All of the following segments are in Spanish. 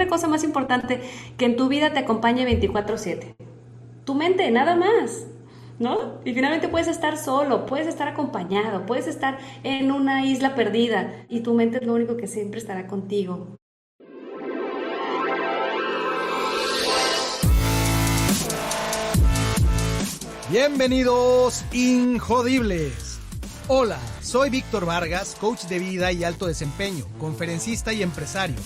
otra cosa más importante que en tu vida te acompañe 24/7? Tu mente, nada más, ¿no? Y finalmente puedes estar solo, puedes estar acompañado, puedes estar en una isla perdida y tu mente es lo único que siempre estará contigo. Bienvenidos, Injodibles. Hola, soy Víctor Vargas, coach de vida y alto desempeño, conferencista y empresario.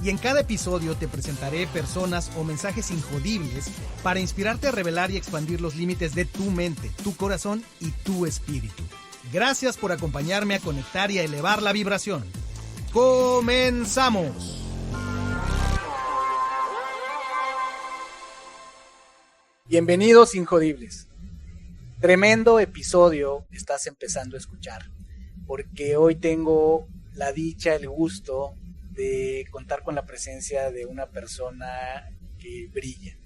Y en cada episodio te presentaré personas o mensajes injodibles para inspirarte a revelar y expandir los límites de tu mente, tu corazón y tu espíritu. Gracias por acompañarme a conectar y a elevar la vibración. ¡Comenzamos! Bienvenidos, Injodibles. Tremendo episodio estás empezando a escuchar, porque hoy tengo la dicha, el gusto de contar con la presencia de una persona que brilla,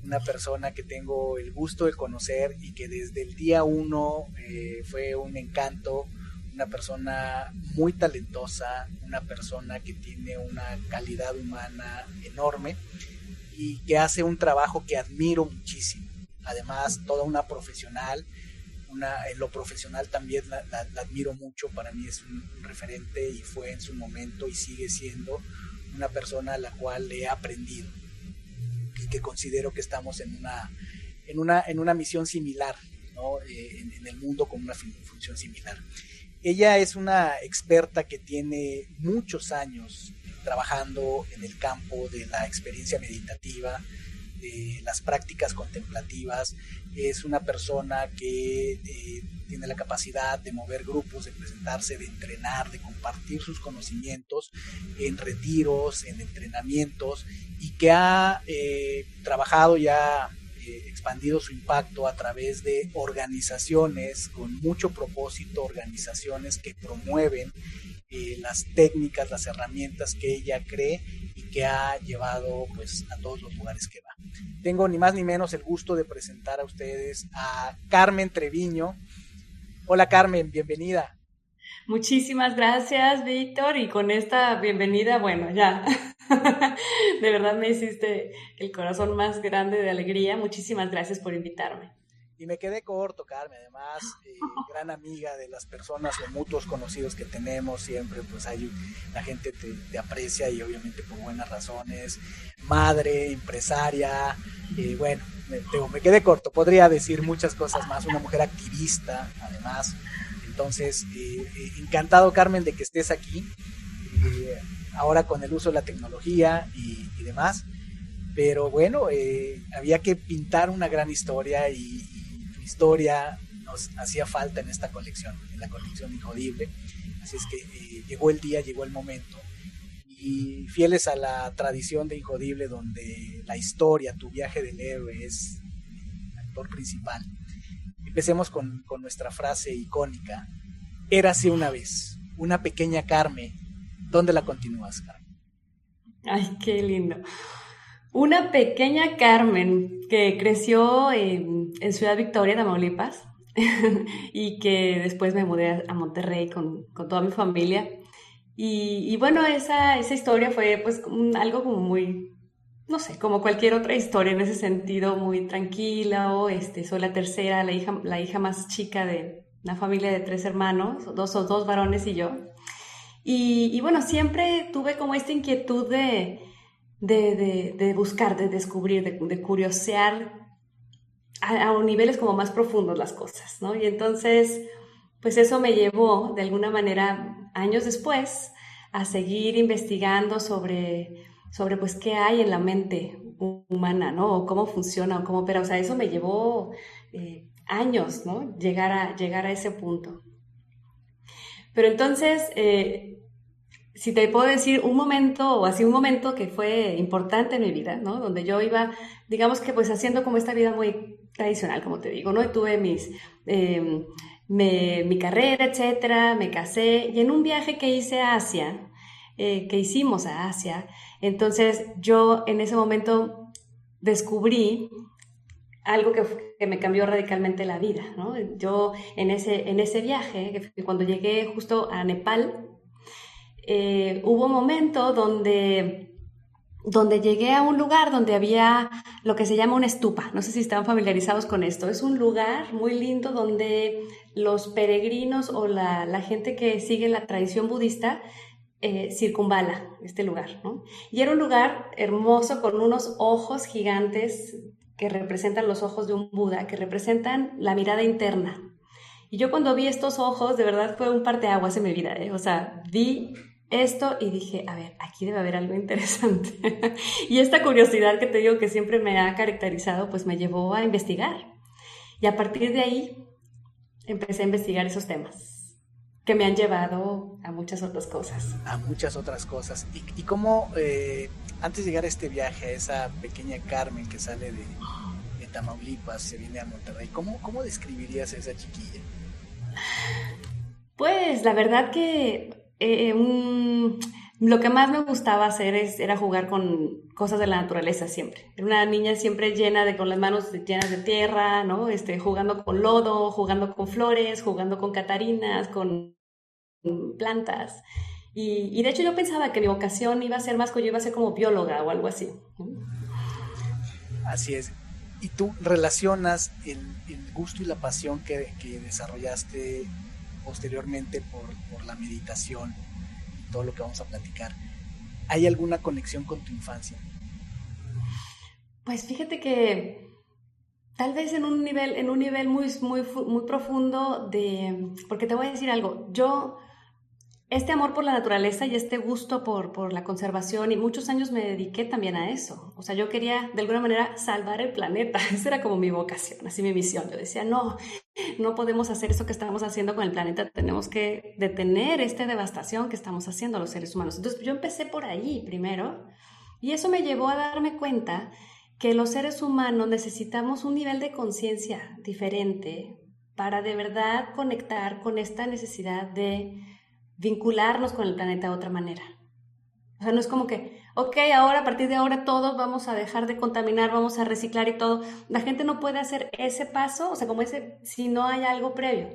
una persona que tengo el gusto de conocer y que desde el día uno fue un encanto, una persona muy talentosa, una persona que tiene una calidad humana enorme y que hace un trabajo que admiro muchísimo. Además, toda una profesional, en lo profesional también la admiro mucho. Para mí es un referente y fue en su momento y sigue siendo una persona a la cual he aprendido y que considero que estamos en una misión similar, ¿no? En el mundo con una función similar. Ella es una experta que tiene muchos años trabajando en el campo de la experiencia meditativa, de las prácticas contemplativas. Es una persona que tiene la capacidad de mover grupos, de presentarse, de entrenar, de compartir sus conocimientos en retiros, en entrenamientos, y que ha trabajado y ha expandido su impacto a través de organizaciones con mucho propósito, organizaciones que promueven las técnicas, las herramientas que ella cree y que ha llevado pues a todos los lugares que va. Tengo ni más ni menos el gusto de presentar a ustedes a Carmen Treviño. Hola Carmen, bienvenida. Muchísimas gracias, Víctor, y con esta bienvenida, bueno, ya, de verdad me hiciste el corazón más grande de alegría. Muchísimas gracias por invitarme. Y me quedé corto, Carmen, además, gran amiga de las personas o mutuos conocidos que tenemos, siempre pues la gente te aprecia y obviamente por buenas razones, madre, empresaria, bueno, me quedé corto, podría decir muchas cosas más, una mujer activista, además, entonces, encantado, Carmen, de que estés aquí, ahora con el uso de la tecnología y demás, pero bueno, había que pintar una gran historia y historia nos hacía falta en esta colección, en la colección Injodible. Así es que llegó el día, llegó el momento, y fieles a la tradición de Injodible, donde la historia, tu viaje del héroe es el actor principal, empecemos con nuestra frase icónica: érase una vez una pequeña Carmen. ¿Dónde la continúas, Carmen? Ay, qué lindo. Una pequeña Carmen que creció en Ciudad Victoria, Tamaulipas, y que después me mudé a Monterrey con toda mi familia. Y bueno, esa historia fue pues algo como muy, no sé, como cualquier otra historia en ese sentido, muy tranquila. Soy la tercera, la hija más chica de una familia de 3 hermanos, dos varones y yo. Y bueno, siempre tuve como esta inquietud de buscar, de descubrir, de curiosear a niveles como más profundos las cosas, ¿no? Y entonces, pues eso me llevó, de alguna manera, años después, a seguir investigando sobre pues qué hay en la mente humana, ¿no? O cómo funciona, o cómo opera. O sea, eso me llevó años, ¿no? Llegar a ese punto. Pero entonces, si te puedo decir un momento que fue importante en mi vida, ¿no? Donde yo iba, digamos que pues haciendo como esta vida muy tradicional, como te digo, ¿no? Y tuve mi carrera, etcétera, me casé, y en un viaje que hice a Asia, que hicimos a Asia, entonces yo en ese momento descubrí algo que me cambió radicalmente la vida, ¿no? Yo en ese viaje, cuando llegué justo a Nepal, hubo un momento donde donde llegué a un lugar donde había lo que se llama una estupa. No sé si están familiarizados con esto. Es un lugar muy lindo donde los peregrinos o la gente que sigue la tradición budista circunvala este lugar, ¿no? Y era un lugar hermoso con unos ojos gigantes que representan los ojos de un Buda, que representan la mirada interna. Y yo cuando vi estos ojos, de verdad fue un parteaguas en mi vida, ¿eh? O sea, vi esto y dije, a ver, aquí debe haber algo interesante. Y esta curiosidad que te digo que siempre me ha caracterizado, pues me llevó a investigar. Y a partir de ahí empecé a investigar esos temas que me han llevado a muchas otras cosas. A muchas otras cosas. ¿Y cómo, antes de llegar a este viaje, a esa pequeña Carmen que sale de Tamaulipas, se viene a Monterrey, ¿cómo describirías a esa chiquilla? Pues la verdad que lo que más me gustaba hacer era jugar con cosas de la naturaleza siempre. Era una niña siempre con las manos llenas de tierra, ¿no? Jugando con lodo, jugando con flores, jugando con catarinas, con plantas. Y de hecho yo pensaba que mi vocación iba a ser más que yo iba a ser como bióloga o algo así. Así es. ¿Y tú relacionas el gusto y la pasión que desarrollaste posteriormente por la meditación y todo lo que vamos a platicar? ¿Hay alguna conexión con tu infancia? Pues fíjate que tal vez en un nivel muy profundo porque te voy a decir algo, este amor por la naturaleza y este gusto por la conservación y muchos años me dediqué también a eso. O sea, yo quería de alguna manera salvar el planeta. Esa era como mi vocación, así mi misión. Yo decía, no podemos hacer eso que estamos haciendo con el planeta. Tenemos que detener esta devastación que estamos haciendo los seres humanos. Entonces yo empecé por ahí primero y eso me llevó a darme cuenta que los seres humanos necesitamos un nivel de conciencia diferente para de verdad conectar con esta necesidad de vincularnos con el planeta de otra manera. O sea, no es como que, ok, ahora, a partir de ahora todos vamos a dejar de contaminar, vamos a reciclar y todo. La gente no puede hacer ese paso, o sea, como ese, si no hay algo previo.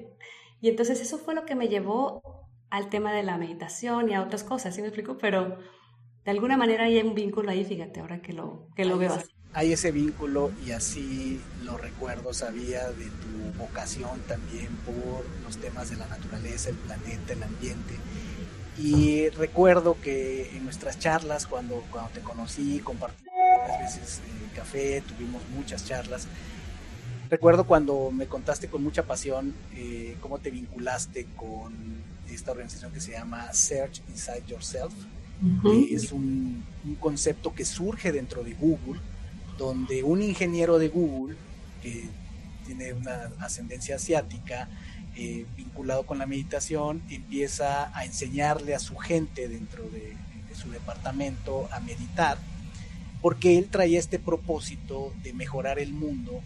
Y entonces eso fue lo que me llevó al tema de la meditación y a otras cosas, ¿sí me explico? Pero de alguna manera hay un vínculo ahí, fíjate, ahora que lo veo así. Hay ese vínculo y así lo recuerdo, sabía de tu vocación también por los temas de la naturaleza, el planeta, el ambiente. Y recuerdo que en nuestras charlas, cuando te conocí, compartimos varias veces café, tuvimos muchas charlas. Recuerdo cuando me contaste con mucha pasión cómo te vinculaste con esta organización que se llama Search Inside Yourself, que es un concepto que surge dentro de Google, donde un ingeniero de Google, que tiene una ascendencia asiática, vinculado con la meditación, empieza a enseñarle a su gente dentro de su departamento a meditar, porque él traía este propósito de mejorar el mundo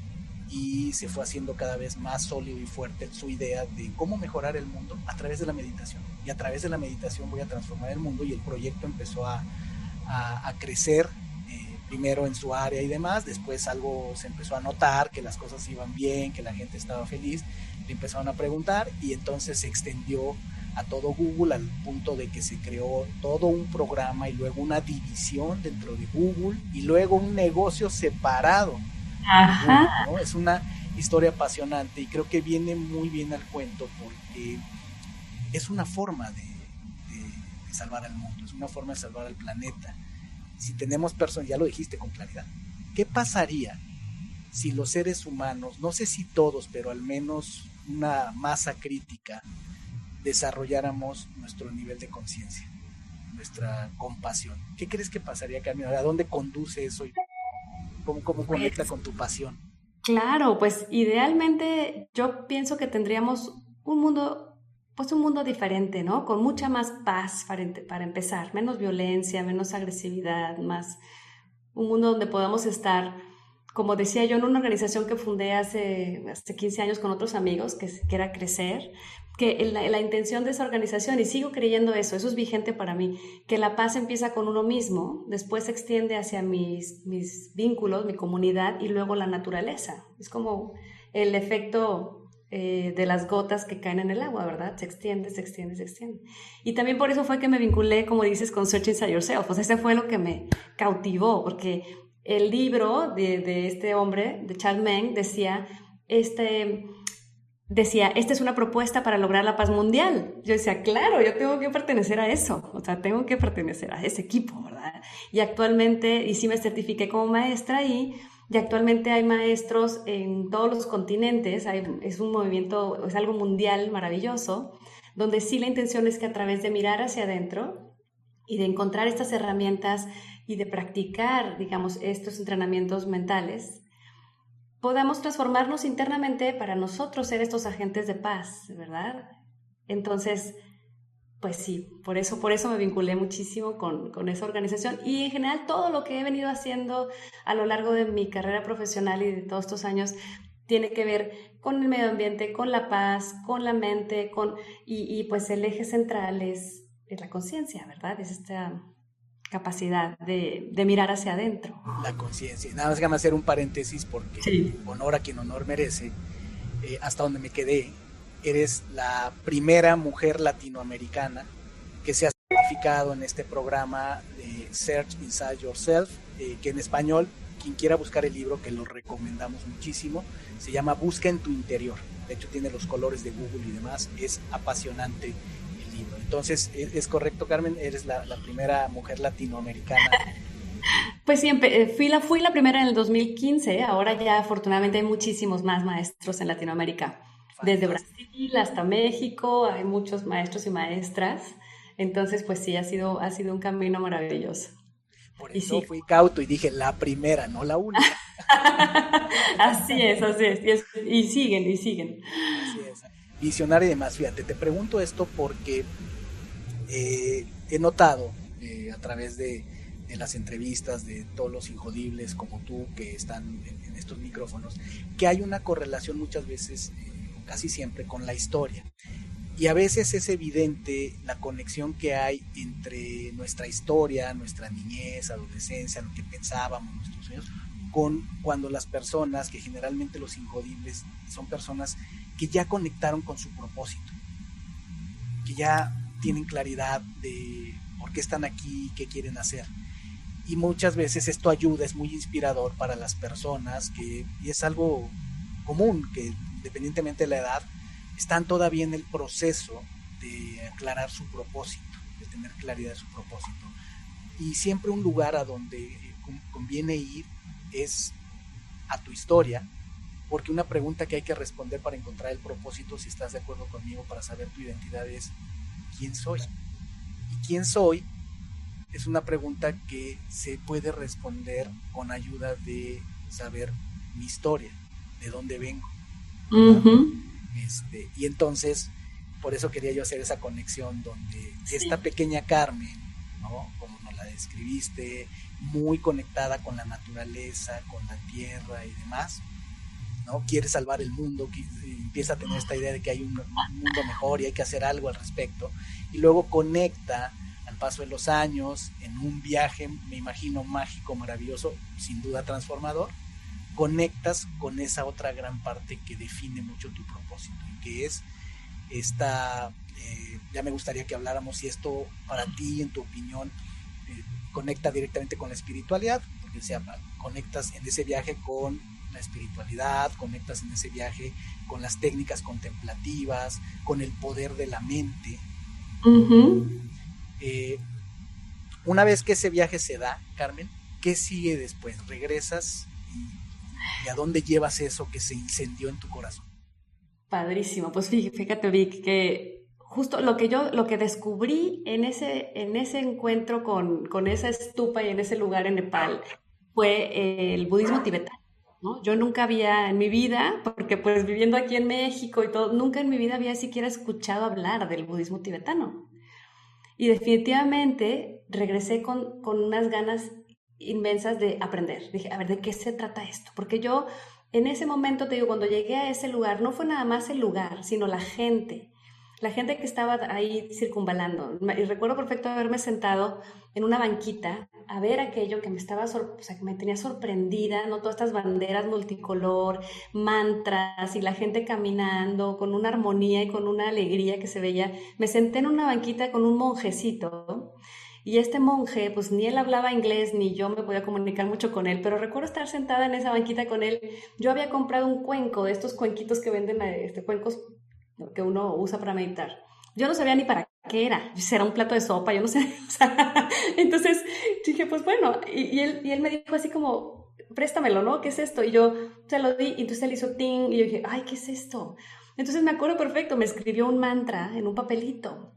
y se fue haciendo cada vez más sólido y fuerte su idea de cómo mejorar el mundo a través de la meditación. Y a través de la meditación voy a transformar el mundo, y el proyecto empezó a crecer, primero en su área y demás. Después algo se empezó a notar, que las cosas iban bien, que la gente estaba feliz, le empezaron a preguntar y entonces se extendió a todo Google al punto de que se creó todo un programa y luego una división dentro de Google y luego un negocio separado. Ajá. Google, ¿no? Es una historia apasionante y creo que viene muy bien al cuento porque es una forma de salvar al mundo, es una forma de salvar al planeta. Si tenemos personas, ya lo dijiste con claridad, ¿qué pasaría si los seres humanos, no sé si todos, pero al menos una masa crítica, desarrolláramos nuestro nivel de conciencia, nuestra compasión? ¿Qué crees que pasaría, Carmen? ¿A dónde conduce eso? ¿Cómo conecta con tu pasión? Claro, pues idealmente yo pienso que tendríamos un mundo, pues un mundo diferente, ¿no? Con mucha más paz para empezar, menos violencia, menos agresividad, más un mundo donde podamos estar, como decía yo, en una organización que fundé hace 15 años con otros amigos, que era Crecer, que la intención de esa organización, y sigo creyendo eso es vigente para mí, que la paz empieza con uno mismo, después se extiende hacia mis vínculos, mi comunidad y luego la naturaleza. Es como el efecto de las gotas que caen en el agua, ¿verdad? Se extiende, se extiende, se extiende. Y también por eso fue que me vinculé, como dices, con Search Inside Yourself. Pues ese fue lo que me cautivó, porque el libro de este hombre, de Chad Meng, esta es una propuesta para lograr la paz mundial. Yo decía, claro, yo tengo que pertenecer a eso, o sea, tengo que pertenecer a ese equipo, ¿verdad? Y actualmente, y sí me certifiqué como maestra ahí, y actualmente hay maestros en todos los continentes, es un movimiento, es algo mundial maravilloso, donde sí la intención es que a través de mirar hacia adentro y de encontrar estas herramientas y de practicar, digamos, estos entrenamientos mentales, podamos transformarnos internamente para nosotros ser estos agentes de paz, ¿verdad? Entonces, pues sí, por eso me vinculé muchísimo con esa organización y en general todo lo que he venido haciendo a lo largo de mi carrera profesional y de todos estos años tiene que ver con el medio ambiente, con la paz, con la mente, y pues el eje central es la conciencia, ¿verdad? Es esta capacidad de mirar hacia adentro. La conciencia. Nada más déjame hacer un paréntesis porque Sí. honor a quien honor merece. Hasta donde me quedé, eres la primera mujer latinoamericana que se ha certificado en este programa de Search Inside Yourself, que en español, quien quiera buscar el libro, que lo recomendamos muchísimo, se llama Busca en tu interior. De hecho tiene los colores de Google y demás, es apasionante el libro. Entonces, ¿es correcto, Carmen? Eres la primera mujer latinoamericana. Pues sí, fui la primera en el 2015, ahora ya afortunadamente hay muchísimos más maestros en Latinoamérica, desde Fantástico. Brasil hasta México, hay muchos maestros y maestras, entonces pues sí, ha sido un camino maravilloso. Por Y eso sí, fui cauto y dije la primera, no la única. así es, y siguen, y siguen. Así es. Visionaria y demás. Fíjate, te pregunto esto porque he notado a través de las entrevistas de todos los injodibles como tú que están en estos micrófonos, que hay una correlación muchas veces, casi siempre, con la historia. Y a veces es evidente la conexión que hay entre nuestra historia, nuestra niñez, adolescencia, lo que pensábamos, nuestros sueños, con cuando las personas, que generalmente los injodibles, son personas que ya conectaron con su propósito, que ya tienen claridad de por qué están aquí, qué quieren hacer. Y muchas veces esto ayuda, es muy inspirador para las personas, y es algo común, que independientemente de la edad, están todavía en el proceso de aclarar su propósito, de tener claridad de su propósito. Y siempre un lugar a donde conviene ir es a tu historia, porque una pregunta que hay que responder para encontrar el propósito, si estás de acuerdo conmigo, para saber tu identidad es ¿quién soy? Y quién soy es una pregunta que se puede responder con ayuda de saber mi historia, de dónde vengo, ¿verdad? Ujú. Y entonces, por eso quería yo hacer esa conexión donde esta Sí. pequeña Carmen, ¿no? Como nos la describiste, muy conectada con la naturaleza, con la tierra y demás, ¿no? Quiere salvar el mundo, empieza a tener esta idea de que hay un mundo mejor y hay que hacer algo al respecto, y luego conecta al paso de los años en un viaje, me imagino, mágico, maravilloso, sin duda transformador, conectas con esa otra gran parte que define mucho tu propósito y que es esta, ya me gustaría que habláramos si esto para ti, en tu opinión, conecta directamente con la espiritualidad, porque o sea, conectas en ese viaje con la espiritualidad, conectas en ese viaje con las técnicas contemplativas, con el poder de la mente. Ujú. Eh, una vez que ese viaje se da, Carmen, ¿qué sigue después? ¿Regresas y a dónde llevas eso que se incendió en tu corazón? Padrísimo. Pues fíjate, Vic, que justo lo que descubrí en ese encuentro con esa estupa y en ese lugar en Nepal fue el budismo tibetano, ¿no? Yo nunca había en mi vida, porque pues viviendo aquí en México y todo, nunca en mi vida había siquiera escuchado hablar del budismo tibetano. Y definitivamente regresé con unas ganas inmensas de aprender. Dije, a ver, ¿de qué se trata esto? Porque yo en ese momento, te digo, cuando llegué a ese lugar, no fue nada más el lugar, sino la gente que estaba ahí circunvalando. Y recuerdo perfecto haberme sentado en una banquita a ver aquello que me estaba, o sea, que me tenía sorprendida, ¿no? Todas estas banderas multicolor, mantras y la gente caminando con una armonía y con una alegría que se veía. Me senté en una banquita con un monjecito y este monje, pues ni él hablaba inglés ni yo me podía comunicar mucho con él, pero recuerdo estar sentada en esa banquita con él. Yo había comprado un cuenco, de estos cuenquitos que venden, cuencos que uno usa para meditar. Yo no sabía ni para qué era, si era un plato de sopa, yo no sé. O sea, entonces dije, pues bueno, y él me dijo así como, préstamelo, ¿no? ¿Qué es esto? Y yo se lo di, y entonces él hizo ting, y yo dije, ay, ¿qué es esto? Entonces me acuerdo perfecto, me escribió un mantra en un papelito.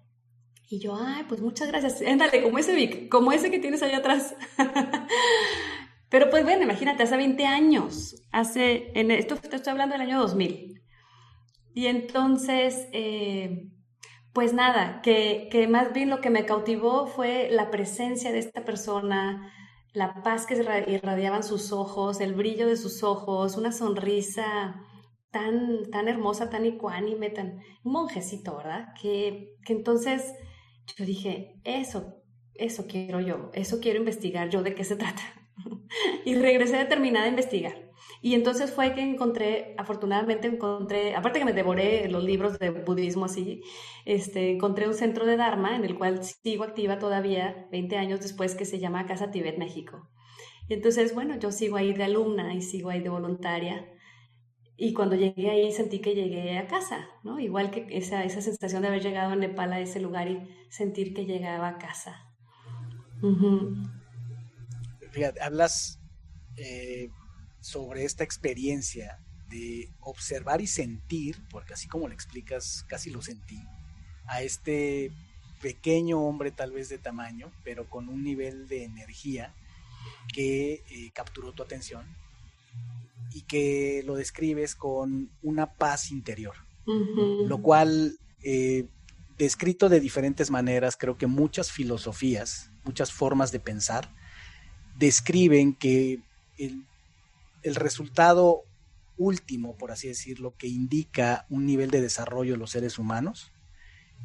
Y yo, ay, pues muchas gracias. Ándale, como ese Vic, como ese que tienes allá atrás. Pero pues bueno, imagínate, hace 20 años, esto te estoy hablando del año 2000. Y entonces, pues nada, que más bien lo que me cautivó fue la presencia de esta persona, la paz que irradiaban sus ojos, el brillo de sus ojos, una sonrisa tan hermosa, tan ecuánime, un monjecito, ¿verdad? Que entonces yo dije, eso quiero yo, eso quiero investigar yo, ¿de qué se trata? Y regresé determinada a investigar. Y entonces fue que afortunadamente encontré, aparte que me devoré los libros de budismo así, encontré un centro de Dharma en el cual sigo activa todavía, 20 años después, que se llama Casa Tibet México. Y entonces, bueno, yo sigo ahí de alumna y sigo ahí de voluntaria. Y cuando llegué ahí sentí que llegué a casa, ¿no? Igual que esa sensación de haber llegado a Nepal a ese lugar y sentir que llegaba a casa. Uh-huh. Fíjate, hablas sobre esta experiencia de observar y sentir, porque así como lo explicas, casi lo sentí, a este pequeño hombre tal vez de tamaño, pero con un nivel de energía que capturó tu atención y que lo describes con una paz interior, uh-huh. Lo cual, descrito de diferentes maneras, creo que muchas filosofías, muchas formas de pensar, describen que el resultado último, por así decirlo, que indica un nivel de desarrollo de los seres humanos,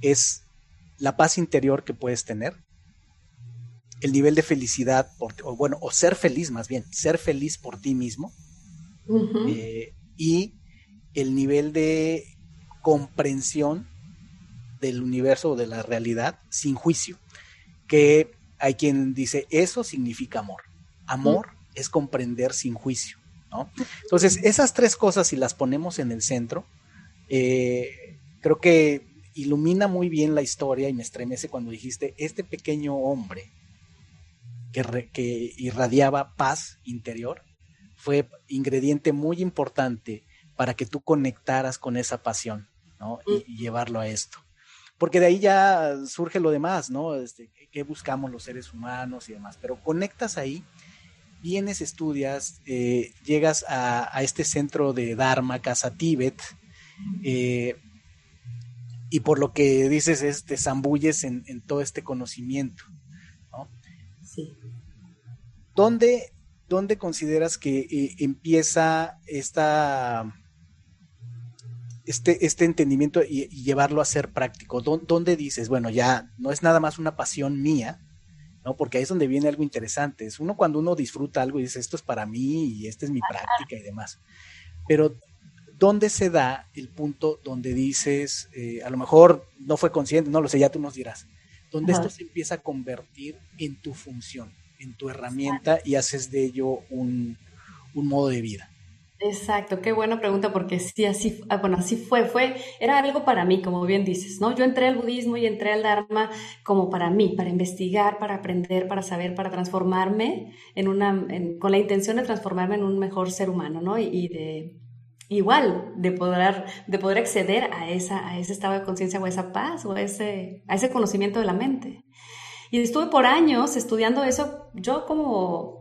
es la paz interior que puedes tener, el nivel de felicidad, o ser feliz más bien, ser feliz por ti mismo, uh-huh. Y el nivel de comprensión del universo o de la realidad sin juicio, que hay quien dice eso significa amor. Amor es comprender sin juicio, ¿no? Entonces, esas tres cosas, si las ponemos en el centro, creo que ilumina muy bien la historia y me estremece cuando dijiste, este pequeño hombre que irradiaba paz interior fue ingrediente muy importante para que tú conectaras con esa pasión, ¿no? Y llevarlo a esto. Porque de ahí ya surge lo demás, ¿no? ¿Qué buscamos los seres humanos y demás? Pero conectas ahí, vienes, estudias, llegas a este centro de Dharma, Casa Tibet, y por lo que dices te zambulles en todo este conocimiento, ¿no? Sí. ¿Dónde consideras que empieza este entendimiento y llevarlo a ser práctico? ¿Dónde dices, bueno, ya no es nada más una pasión mía, ¿no? Porque ahí es donde viene algo interesante. Es cuando uno disfruta algo y dice, esto es para mí y esta es mi práctica y demás. Pero, ¿dónde se da el punto donde dices, a lo mejor no fue consciente, no lo sé, ya tú nos dirás, donde esto se empieza a convertir en tu función, en tu herramienta y haces de ello un modo de vida? Exacto, qué buena pregunta, porque sí, así era algo para mí, como bien dices, ¿no? Yo entré al budismo y entré al Dharma como para mí, para investigar, para aprender, para saber, para transformarme con la intención de transformarme en un mejor ser humano, ¿no? De poder acceder a ese estado de conciencia o a esa paz o a ese conocimiento de la mente. Y estuve por años estudiando eso, yo como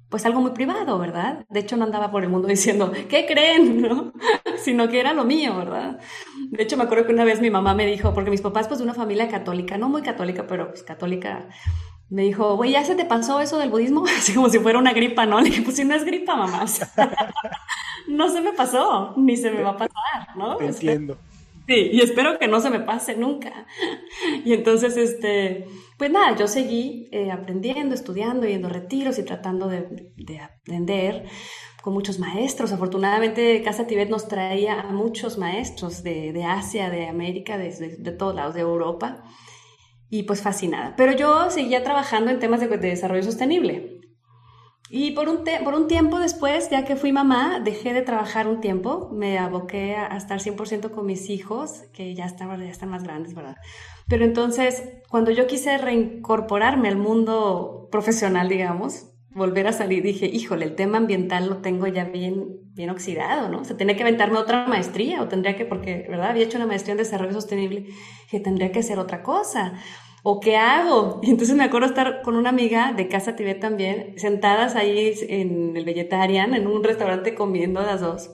pues algo muy privado, ¿verdad? De hecho, no andaba por el mundo diciendo, ¿qué creen? ¿No? Sino que era lo mío, ¿verdad? De hecho, me acuerdo que una vez mi mamá me dijo, porque mis papás, pues, de una familia católica, no muy católica, pero pues católica, me dijo, güey, ¿ya se te pasó eso del budismo? Así como si fuera una gripa, ¿no? Le dije, pues, si no es gripa, mamá. O sea, no se me pasó, ni se me va a pasar, ¿no? Te entiendo. Sí, y espero que no se me pase nunca. Y entonces, pues nada, yo seguí aprendiendo, estudiando, yendo a retiros y tratando de aprender con muchos maestros. Afortunadamente, Casa Tibet nos traía a muchos maestros de Asia, de América, de todos lados, de Europa, y pues fascinada. Pero yo seguía trabajando en temas de desarrollo sostenible. Y por un tiempo después, ya que fui mamá, dejé de trabajar un tiempo, me aboqué a estar 100% con mis hijos, que ya están más grandes, ¿verdad? Pero entonces, cuando yo quise reincorporarme al mundo profesional, digamos, volver a salir, dije, híjole, el tema ambiental lo tengo ya bien oxidado, ¿no? O sea, tenía que aventarme otra maestría, o tendría que, porque, ¿verdad? Había hecho una maestría en desarrollo sostenible, que tendría que hacer otra cosa. ¿O qué hago? Y entonces me acuerdo estar con una amiga de Casa Tibet también, sentadas ahí en el Vegetarian, en un restaurante comiendo las dos.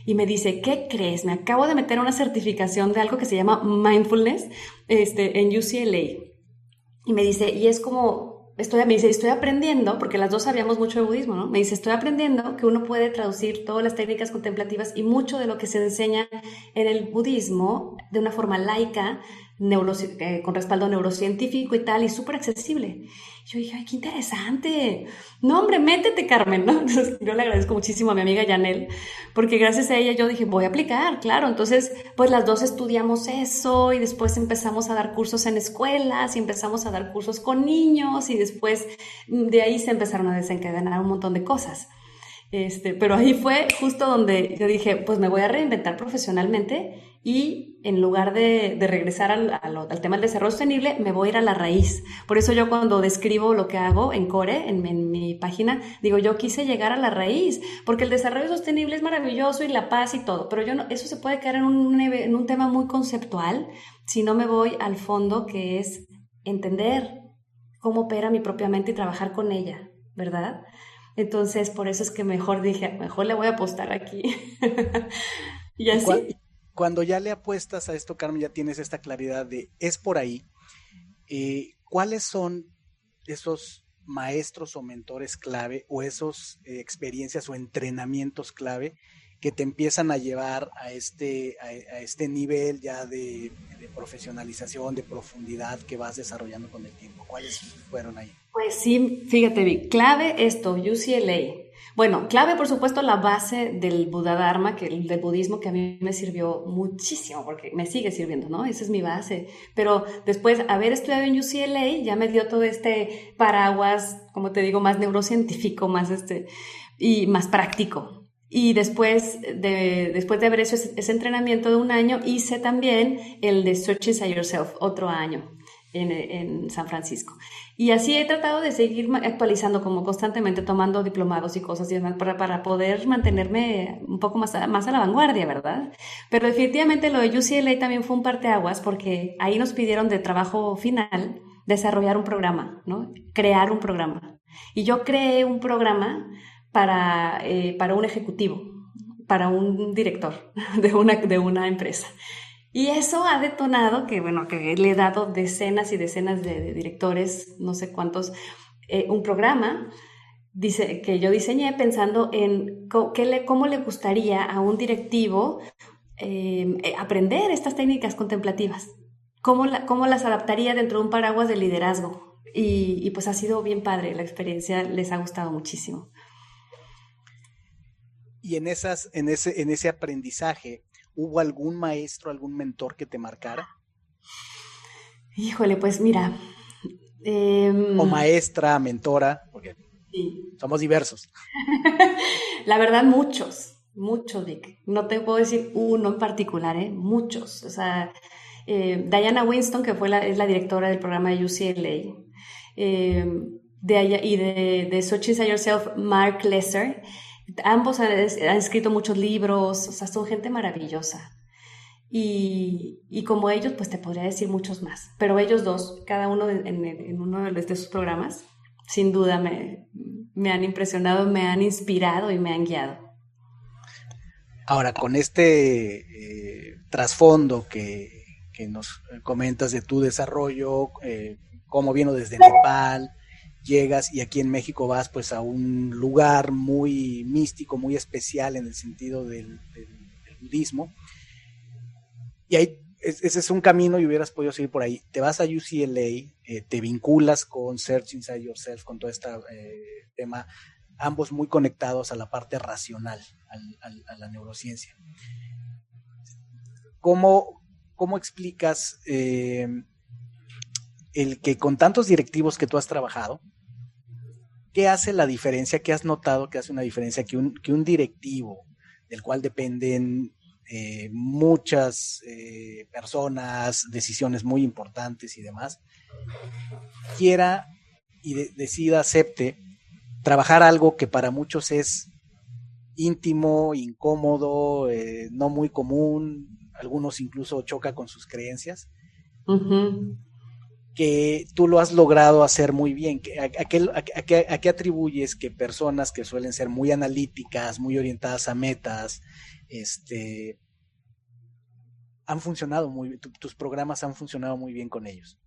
Y me dice, ¿qué crees? Me acabo de meter una certificación de algo que se llama Mindfulness, en UCLA. Y me dice, y es como, me dice, estoy aprendiendo, porque las dos sabíamos mucho de budismo, ¿no? Me dice, estoy aprendiendo que uno puede traducir todas las técnicas contemplativas y mucho de lo que se enseña en el budismo de una forma laica, con respaldo neurocientífico y tal, y súper accesible. Yo dije, ay, qué interesante. No, hombre, métete, Carmen, ¿no? Entonces, yo le agradezco muchísimo a mi amiga Yanel, porque gracias a ella yo dije, voy a aplicar, claro. Entonces, pues las dos estudiamos eso y después empezamos a dar cursos en escuelas y empezamos a dar cursos con niños y después de ahí se empezaron a desencadenar un montón de cosas. Pero ahí fue justo donde yo dije, pues me voy a reinventar profesionalmente y en lugar de regresar al tema del desarrollo sostenible, me voy a ir a la raíz. Por eso yo cuando describo lo que hago en Core, en mi página, digo, yo quise llegar a la raíz, porque el desarrollo sostenible es maravilloso y la paz y todo, pero eso se puede caer en un tema muy conceptual si no me voy al fondo, que es entender cómo opera mi propia mente y trabajar con ella, ¿verdad? Entonces, por eso es que mejor dije, mejor le voy a apostar aquí. Y Y así. cuando ya le apuestas a esto, Carmen, ya tienes esta claridad de es por ahí. ¿Cuáles son esos maestros o mentores clave o esos experiencias o entrenamientos clave que te empiezan a llevar a este nivel ya de profesionalización, de profundidad que vas desarrollando con el tiempo? ¿Cuáles fueron ahí? Pues sí, fíjate, Vic, clave esto, UCLA. Bueno, clave por supuesto la base del Buddha Dharma, del budismo, que a mí me sirvió muchísimo, porque me sigue sirviendo, ¿no? Esa es mi base. Pero después, haber estudiado en UCLA ya me dio todo este paraguas, como te digo, más neurocientífico, más y más práctico. Y después de haber hecho ese entrenamiento de un año, hice también el de Search Inside Yourself, otro año en San Francisco. Y así he tratado de seguir actualizando como constantemente, tomando diplomados y cosas y demás para poder mantenerme un poco más a la vanguardia, ¿verdad? Pero definitivamente lo de UCLA también fue un parteaguas porque ahí nos pidieron de trabajo final desarrollar un programa, ¿no? Crear un programa. Y yo creé un programa para un ejecutivo, para un director de una empresa. Y eso ha detonado que, bueno, que le he dado decenas y decenas de directores, no sé cuántos, un programa que yo diseñé pensando en cómo le gustaría a un directivo aprender estas técnicas contemplativas, cómo las adaptaría dentro de un paraguas de liderazgo. Y pues ha sido bien padre, la experiencia les ha gustado muchísimo. Y en ese aprendizaje, ¿hubo algún maestro, algún mentor que te marcara? Híjole, pues mira. O maestra, mentora, porque Sí. somos diversos. La verdad, muchos, Vic. No te puedo decir uno en particular, ¿eh? Muchos. O sea, Diana Winston, que es la directora del programa de UCLA, de Search Inside Yourself, Mark Lesser. Ambos han escrito muchos libros, o sea, son gente maravillosa. Y como ellos, pues te podría decir muchos más. Pero ellos dos, cada uno en uno de sus programas, sin duda me han impresionado, me han inspirado y me han guiado. Ahora, con este trasfondo que nos comentas de tu desarrollo, cómo vino desde Nepal, llegas y aquí en México vas pues a un lugar muy místico, muy especial en el sentido del budismo. Y ahí, ese es un camino y hubieras podido seguir por ahí. Te vas a UCLA, te vinculas con Search Inside Yourself, con todo este tema, ambos muy conectados a la parte racional, a la neurociencia. ¿Cómo explicas el que con tantos directivos que tú has trabajado, qué hace la diferencia, qué has notado que hace una diferencia que un directivo del cual dependen muchas personas, decisiones muy importantes y demás, quiera y decida, acepte trabajar algo que para muchos es íntimo, incómodo, no muy común, algunos incluso choca con sus creencias, que tú lo has logrado hacer muy bien? ¿A qué atribuyes que personas que suelen ser muy analíticas, muy orientadas a metas, han funcionado muy bien, tus programas han funcionado muy bien con ellos?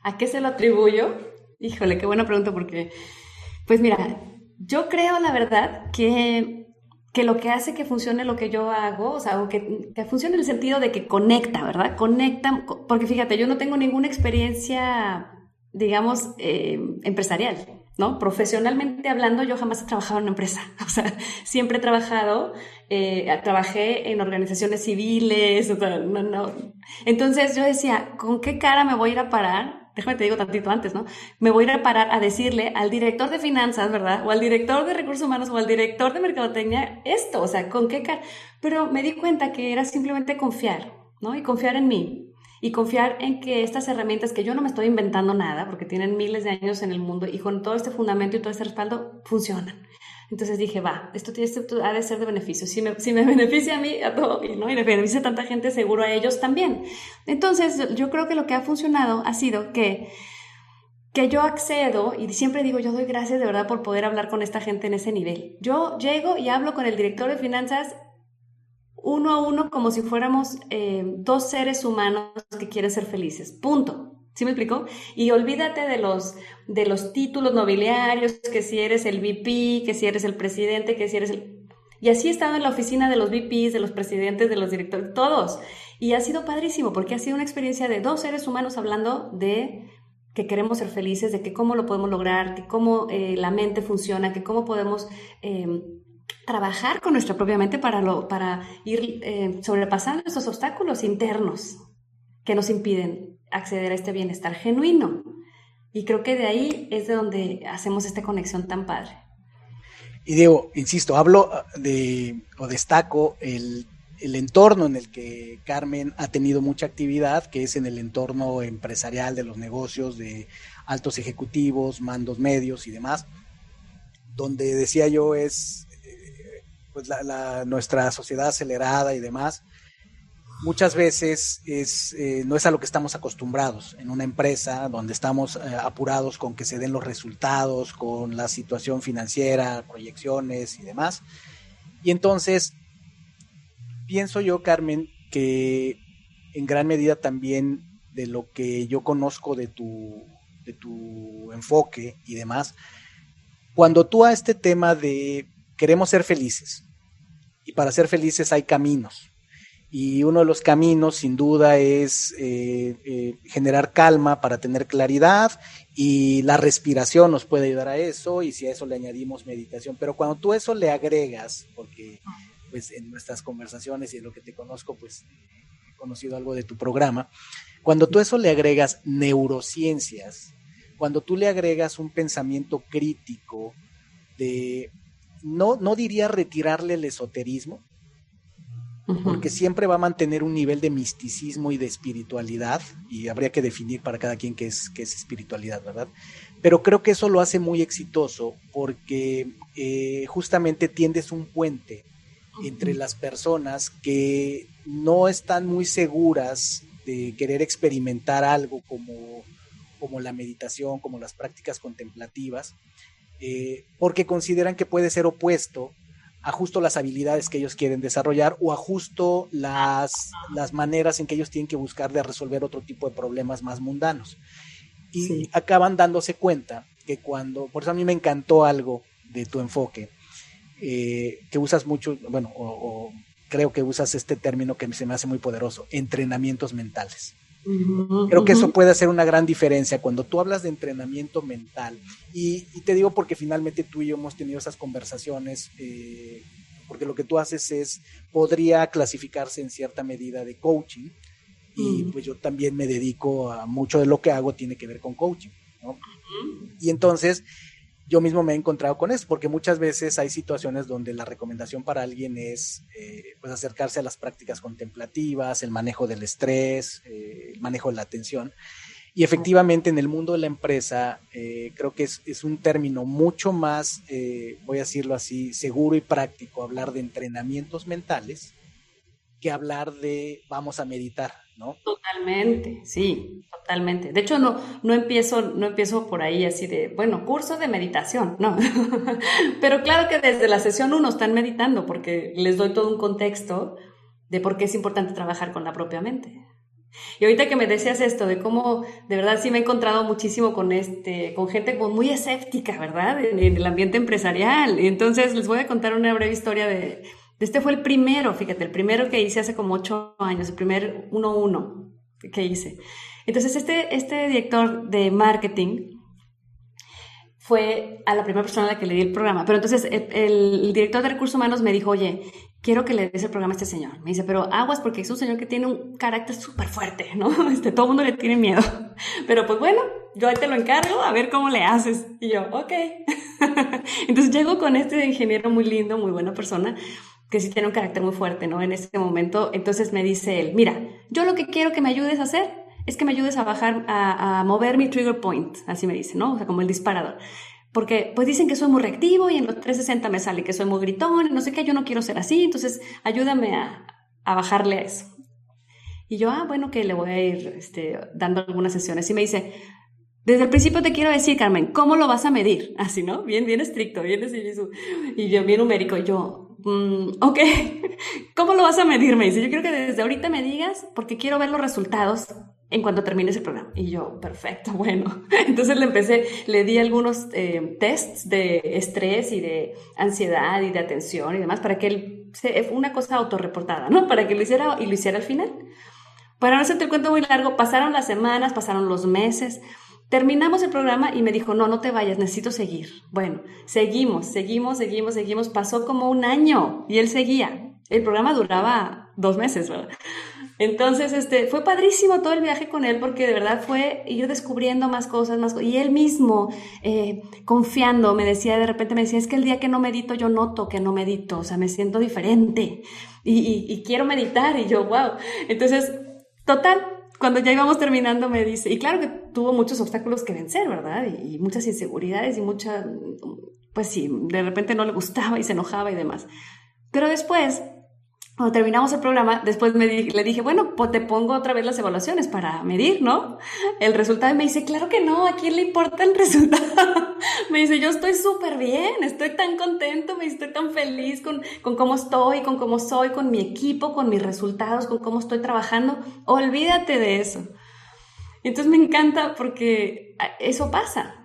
¿A qué se lo atribuyo? Híjole, qué buena pregunta, porque, pues mira, yo creo, la verdad, que lo que hace que funcione lo que yo hago, o sea, que funcione en el sentido de que conecta, ¿verdad? Conecta, porque fíjate, yo no tengo ninguna experiencia, digamos, empresarial, ¿no? Profesionalmente hablando, yo jamás he trabajado en una empresa, o sea, siempre he trabajado, trabajé en organizaciones civiles, o sea, no. Entonces yo decía, ¿con qué cara me voy a ir a parar? Déjame te digo tantito antes, ¿no? Me voy a ir a parar a decirle al director de finanzas, ¿verdad? O al director de recursos humanos o al director de mercadotecnia esto, o sea, ¿con qué cara? Pero me di cuenta que era simplemente confiar, ¿no? Y confiar en mí. Y confiar en que estas herramientas, que yo no me estoy inventando nada, porque tienen miles de años en el mundo y con todo este fundamento y todo este respaldo, funcionan. Entonces dije, va, esto ha de ser de beneficio. Si me beneficia a mí, a todo, ¿no? Y le beneficia a tanta gente, seguro a ellos también. Entonces, yo creo que lo que ha funcionado ha sido que yo accedo, y siempre digo, yo doy gracias de verdad por poder hablar con esta gente en ese nivel. Yo llego y hablo con el director de finanzas uno a uno, como si fuéramos dos seres humanos que quieren ser felices. Punto. ¿Sí me explico? Y olvídate de los títulos nobiliarios, que si eres el VP, que si eres el presidente, que si eres el... Y así he estado en la oficina de los VPs, de los presidentes, de los directores, todos. Y ha sido padrísimo, porque ha sido una experiencia de dos seres humanos hablando de que queremos ser felices, de que cómo lo podemos lograr, que cómo la mente funciona, que cómo podemos trabajar con nuestra propia mente para ir sobrepasando esos obstáculos internos que nos impiden acceder a este bienestar genuino. Y creo que de ahí es de donde hacemos esta conexión tan padre. Y digo, insisto, hablo o destaco el entorno en el que Carmen ha tenido mucha actividad, que es en el entorno empresarial de los negocios, de altos ejecutivos, mandos medios y demás, donde decía yo es pues nuestra sociedad acelerada y demás, muchas veces no es a lo que estamos acostumbrados en una empresa donde estamos apurados con que se den los resultados, con la situación financiera, proyecciones y demás. Y entonces, pienso yo, Carmen, que en gran medida también de lo que yo conozco de tu enfoque y demás, cuando tú a este tema de queremos ser felices, y para ser felices hay caminos, y uno de los caminos sin duda es generar calma para tener claridad, y la respiración nos puede ayudar a eso, y si a eso le añadimos meditación, pero cuando tú eso le agregas, porque pues en nuestras conversaciones y en lo que te conozco, pues he conocido algo de tu programa, cuando tú eso le agregas neurociencias, cuando tú le agregas un pensamiento crítico de, no diría retirarle el esoterismo, porque siempre va a mantener un nivel de misticismo y de espiritualidad, y habría que definir para cada quien qué es espiritualidad, ¿verdad? Pero creo que eso lo hace muy exitoso, porque justamente tiendes un puente entre las personas que no están muy seguras de querer experimentar algo como la meditación, como las prácticas contemplativas, porque consideran que puede ser opuesto a justo las habilidades que ellos quieren desarrollar, o a justo las maneras en que ellos tienen que buscar de resolver otro tipo de problemas más mundanos. Y sí, acaban dándose cuenta que por eso a mí me encantó algo de tu enfoque, que usas mucho, bueno, creo que usas este término que se me hace muy poderoso, entrenamientos mentales. Creo que eso puede hacer una gran diferencia cuando tú hablas de entrenamiento mental, y te digo porque finalmente tú y yo hemos tenido esas conversaciones, porque lo que tú haces podría clasificarse en cierta medida de coaching, y pues yo también me dedico a mucho de lo que hago tiene que ver con coaching, ¿no? Y entonces yo mismo me he encontrado con esto, porque muchas veces hay situaciones donde la recomendación para alguien es pues acercarse a las prácticas contemplativas, el manejo del estrés, el manejo de la atención. Y efectivamente en el mundo de la empresa creo que es un término mucho más, voy a decirlo así, seguro y práctico hablar de entrenamientos mentales que hablar de vamos a meditar, ¿no? Totalmente, sí, totalmente. De hecho, no empiezo por ahí así de, bueno, curso de meditación, no. Pero claro que desde la sesión 1 están meditando porque les doy todo un contexto de por qué es importante trabajar con la propia mente. Y ahorita que me decías esto de cómo de verdad sí me he encontrado muchísimo con gente como muy escéptica, ¿verdad? En el ambiente empresarial. Y entonces les voy a contar una breve historia de este fue el primero, fíjate, el primero que hice hace como 8 años, el primer 1-1 que hice. Entonces este director de marketing fue a la primera persona a la que le di el programa. Pero entonces el director de recursos humanos me dijo, oye, quiero que le des el programa a este señor. Me dice, pero aguas porque es un señor que tiene un carácter súper fuerte, ¿no? Todo el mundo le tiene miedo. Pero pues bueno, yo ahí te lo encargo, a ver cómo le haces. Y yo, ok. Entonces llego con este ingeniero muy lindo, muy buena persona, que sí tiene un carácter muy fuerte, ¿no? En este momento, entonces me dice él, mira, yo lo que quiero que me ayudes a hacer es que me ayudes a bajar, a mover mi trigger point, así me dice, ¿no? O sea, como el disparador. Porque pues dicen que soy muy reactivo y en los 360 me sale que soy muy gritón y no sé qué, yo no quiero ser así, entonces ayúdame a bajarle a eso. Y yo, bueno, que le voy a ir dando algunas sesiones. Y me dice, desde el principio te quiero decir, Carmen, ¿cómo lo vas a medir? Así, ¿no? Bien, bien estricto, bien así, y yo bien numérico, y yo, ok, ¿cómo lo vas a medir? Me dice, yo quiero que desde ahorita me digas porque quiero ver los resultados en cuanto termines el programa. Y yo, perfecto, bueno. Entonces le di algunos tests de estrés y de ansiedad y de atención y demás para que él, una cosa autorreportada, ¿no? Para que lo hiciera y lo hiciera al final. Para no hacerte el cuento muy largo, pasaron las semanas, pasaron los meses. Terminamos el programa y me dijo, no te vayas, necesito seguir. Bueno, seguimos. Pasó como 1 año y él seguía. El programa duraba 2 meses, ¿verdad? Entonces, fue padrísimo todo el viaje con él porque de verdad fue ir descubriendo más cosas. Y él mismo, confiando, de repente me decía, es que el día que no medito yo noto que no medito, o sea, me siento diferente y quiero meditar. Y yo, wow. Entonces, total, cuando ya íbamos terminando me dice, y claro que tuvo muchos obstáculos que vencer, ¿verdad? Y muchas inseguridades y pues sí, de repente no le gustaba y se enojaba y demás. Pero después, cuando terminamos el programa, después le dije, bueno, pues te pongo otra vez las evaluaciones para medir, ¿no? El resultado. Y me dice, claro que no, ¿a quién le importa el resultado? Me dice, yo estoy súper bien, estoy tan contento, me estoy tan feliz con cómo estoy, con cómo soy, con mi equipo, con mis resultados, con cómo estoy trabajando. Olvídate de eso. Entonces me encanta porque eso pasa,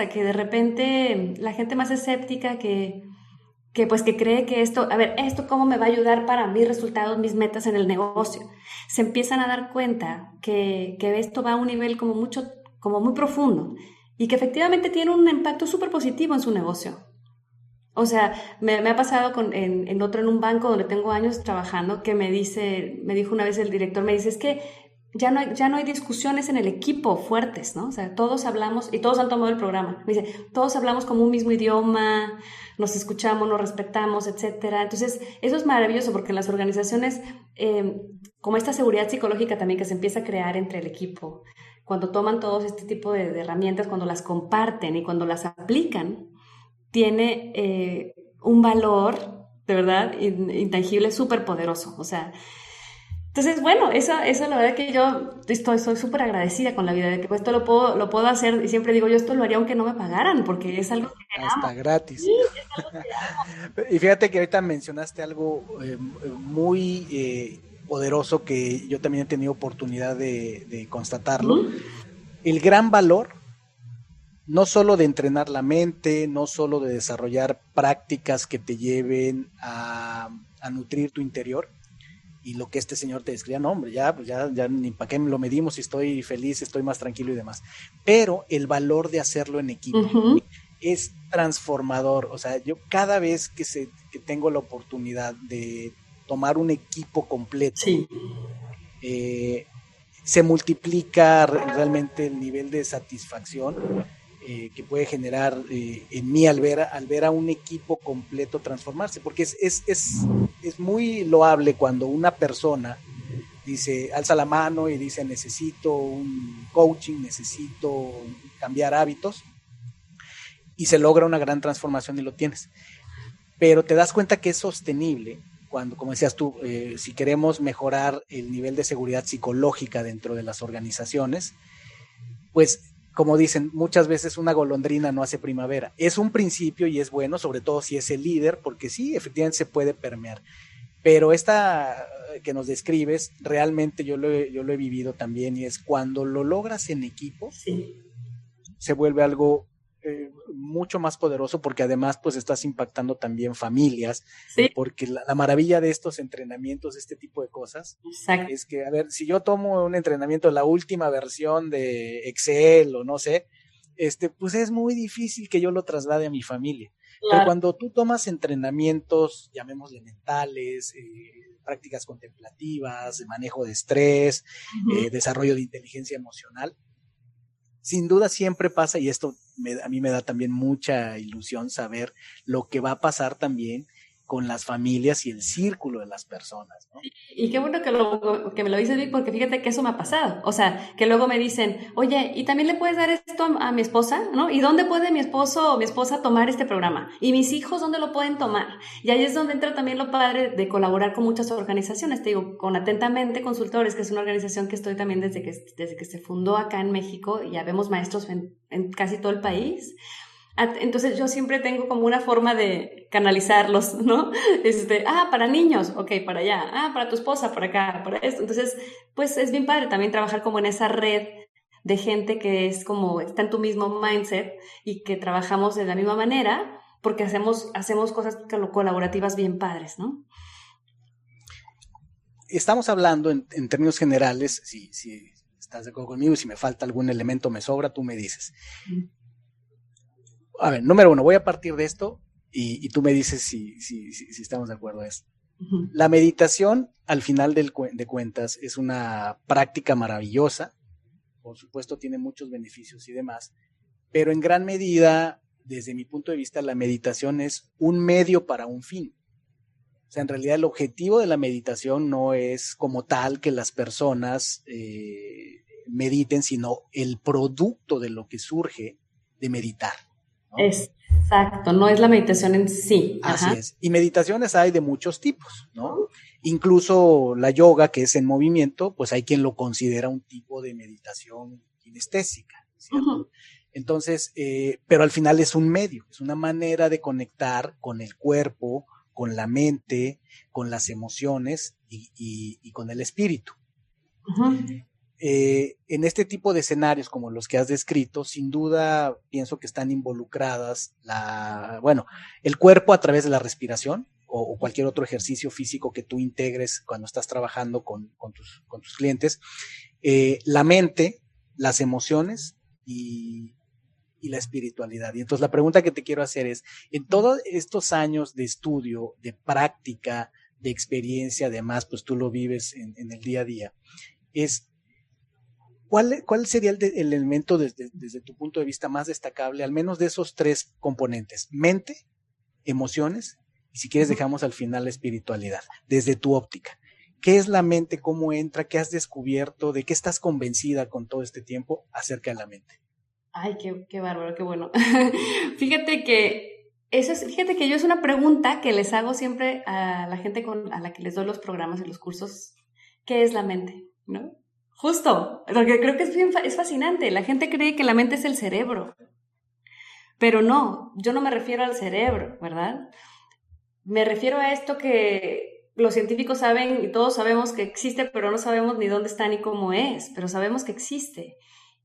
que de repente la gente más escéptica que cree que esto cómo me va a ayudar para mis resultados, mis metas en el negocio. Se empiezan a dar cuenta que esto va a un nivel como muy profundo y que efectivamente tiene un impacto súper positivo en su negocio. O sea, me ha pasado en un banco donde tengo años trabajando que me dijo una vez el director, me dice, es que ya no hay discusiones en el equipo fuertes, ¿no? O sea, todos hablamos, y todos han tomado el programa. Me dice, todos hablamos como un mismo idioma, nos escuchamos, nos respetamos, etcétera. Entonces, eso es maravilloso porque en las organizaciones, como esta seguridad psicológica también que se empieza a crear entre el equipo, cuando toman todos este tipo de herramientas, cuando las comparten y cuando las aplican, tiene un valor, de verdad, intangible, súper poderoso. O sea, entonces, bueno, eso la verdad que yo soy súper agradecida con la vida de que pues, esto lo puedo hacer y siempre digo, yo esto lo haría aunque no me pagaran porque es algo que hasta amo. gratis. Sí, es algo que amo. Y fíjate que ahorita mencionaste algo muy poderoso que yo también he tenido oportunidad de constatarlo. El gran valor no solo de entrenar la mente, no solo de desarrollar prácticas que te lleven a nutrir tu interior, y lo que este señor te describía, no hombre, ya ni para qué lo medimos, si estoy feliz, estoy más tranquilo y demás, pero el valor de hacerlo en equipo es transformador. O sea, yo cada vez que tengo la oportunidad de tomar un equipo completo, se multiplica realmente el nivel de satisfacción que puede generar en mí al ver a un equipo completo transformarse, porque es muy loable cuando una persona dice, alza la mano y dice, necesito un coaching, necesito cambiar hábitos, y se logra una gran transformación y lo tienes. Pero te das cuenta que es sostenible cuando, como decías tú, si queremos mejorar el nivel de seguridad psicológica dentro de las organizaciones, pues como dicen, muchas veces una golondrina no hace primavera. Es un principio y es bueno, sobre todo si es el líder, porque sí, efectivamente se puede permear. Pero esta que nos describes, realmente yo lo he vivido también, y es cuando lo logras en equipo, se vuelve algo mucho más poderoso, porque además pues estás impactando también familias, porque la maravilla de estos entrenamientos, este tipo de cosas, es que, a ver, si yo tomo un entrenamiento, la última versión de Excel o no sé, pues es muy difícil que yo lo traslade a mi familia. Pero cuando tú tomas entrenamientos, llamémosle mentales, prácticas contemplativas, de manejo de estrés, desarrollo de inteligencia emocional, sin duda siempre pasa, y esto a mí me da también mucha ilusión saber lo que va a pasar también con las familias y el círculo de las personas, ¿no? Y qué bueno que me lo dices, Vic, porque fíjate que eso me ha pasado. O sea, que luego me dicen, oye, ¿y también le puedes dar esto a mi esposa? ¿No? ¿Y dónde puede mi esposo o mi esposa tomar este programa? ¿Y mis hijos dónde lo pueden tomar? Y ahí es donde entra también lo padre de colaborar con muchas organizaciones. Te digo, con Atentamente Consultores, que es una organización que estoy también desde que se fundó acá en México, y ya vemos maestros en casi todo el país. Entonces yo siempre tengo como una forma de canalizarlos, ¿no? Para niños, ok, para allá, para tu esposa, para acá, para esto. Entonces, pues es bien padre también trabajar como en esa red de gente que es como, está en tu mismo mindset y que trabajamos de la misma manera, porque hacemos cosas colaborativas bien padres, ¿no? Estamos hablando en términos generales, si estás de acuerdo conmigo, si me falta algún elemento, me sobra, tú me dices. A ver, número uno, voy a partir de esto y tú me dices si estamos de acuerdo a esto. La meditación, al final de cuentas, es una práctica maravillosa. Por supuesto, tiene muchos beneficios y demás, pero en gran medida, desde mi punto de vista, la meditación es un medio para un fin. O sea, en realidad el objetivo de la meditación no es como tal que las personas mediten, sino el producto de lo que surge de meditar, ¿no? Exacto, no es la meditación en sí. Así es. Y meditaciones hay de muchos tipos, ¿no? Incluso la yoga, que es en movimiento, pues hay quien lo considera un tipo de meditación kinestésica, ¿cierto? Entonces, pero al final es un medio, es una manera de conectar con el cuerpo, con la mente, con las emociones y con el espíritu. En este tipo de escenarios como los que has descrito, sin duda pienso que están involucradas el cuerpo a través de la respiración o cualquier otro ejercicio físico que tú integres cuando estás trabajando con tus clientes, la mente, las emociones y la espiritualidad. Y entonces la pregunta que te quiero hacer es, en todos estos años de estudio, de práctica, de experiencia, además, pues tú lo vives en el día a día, ¿cuál sería el elemento desde tu punto de vista más destacable, al menos de esos tres componentes? Mente, emociones, y si quieres dejamos al final la espiritualidad, desde tu óptica. ¿Qué es la mente? ¿Cómo entra? ¿Qué has descubierto? ¿De qué estás convencida con todo este tiempo acerca de la mente? Ay, qué bárbaro, qué bueno. Fíjate que yo es una pregunta que les hago siempre a la gente a la que les doy los programas y los cursos. ¿Qué es la mente? ¿No? Justo, porque creo que es fascinante. La gente cree que la mente es el cerebro, pero no, yo no me refiero al cerebro, ¿verdad? Me refiero a esto que los científicos saben y todos sabemos que existe, pero no sabemos ni dónde está ni cómo es, pero sabemos que existe.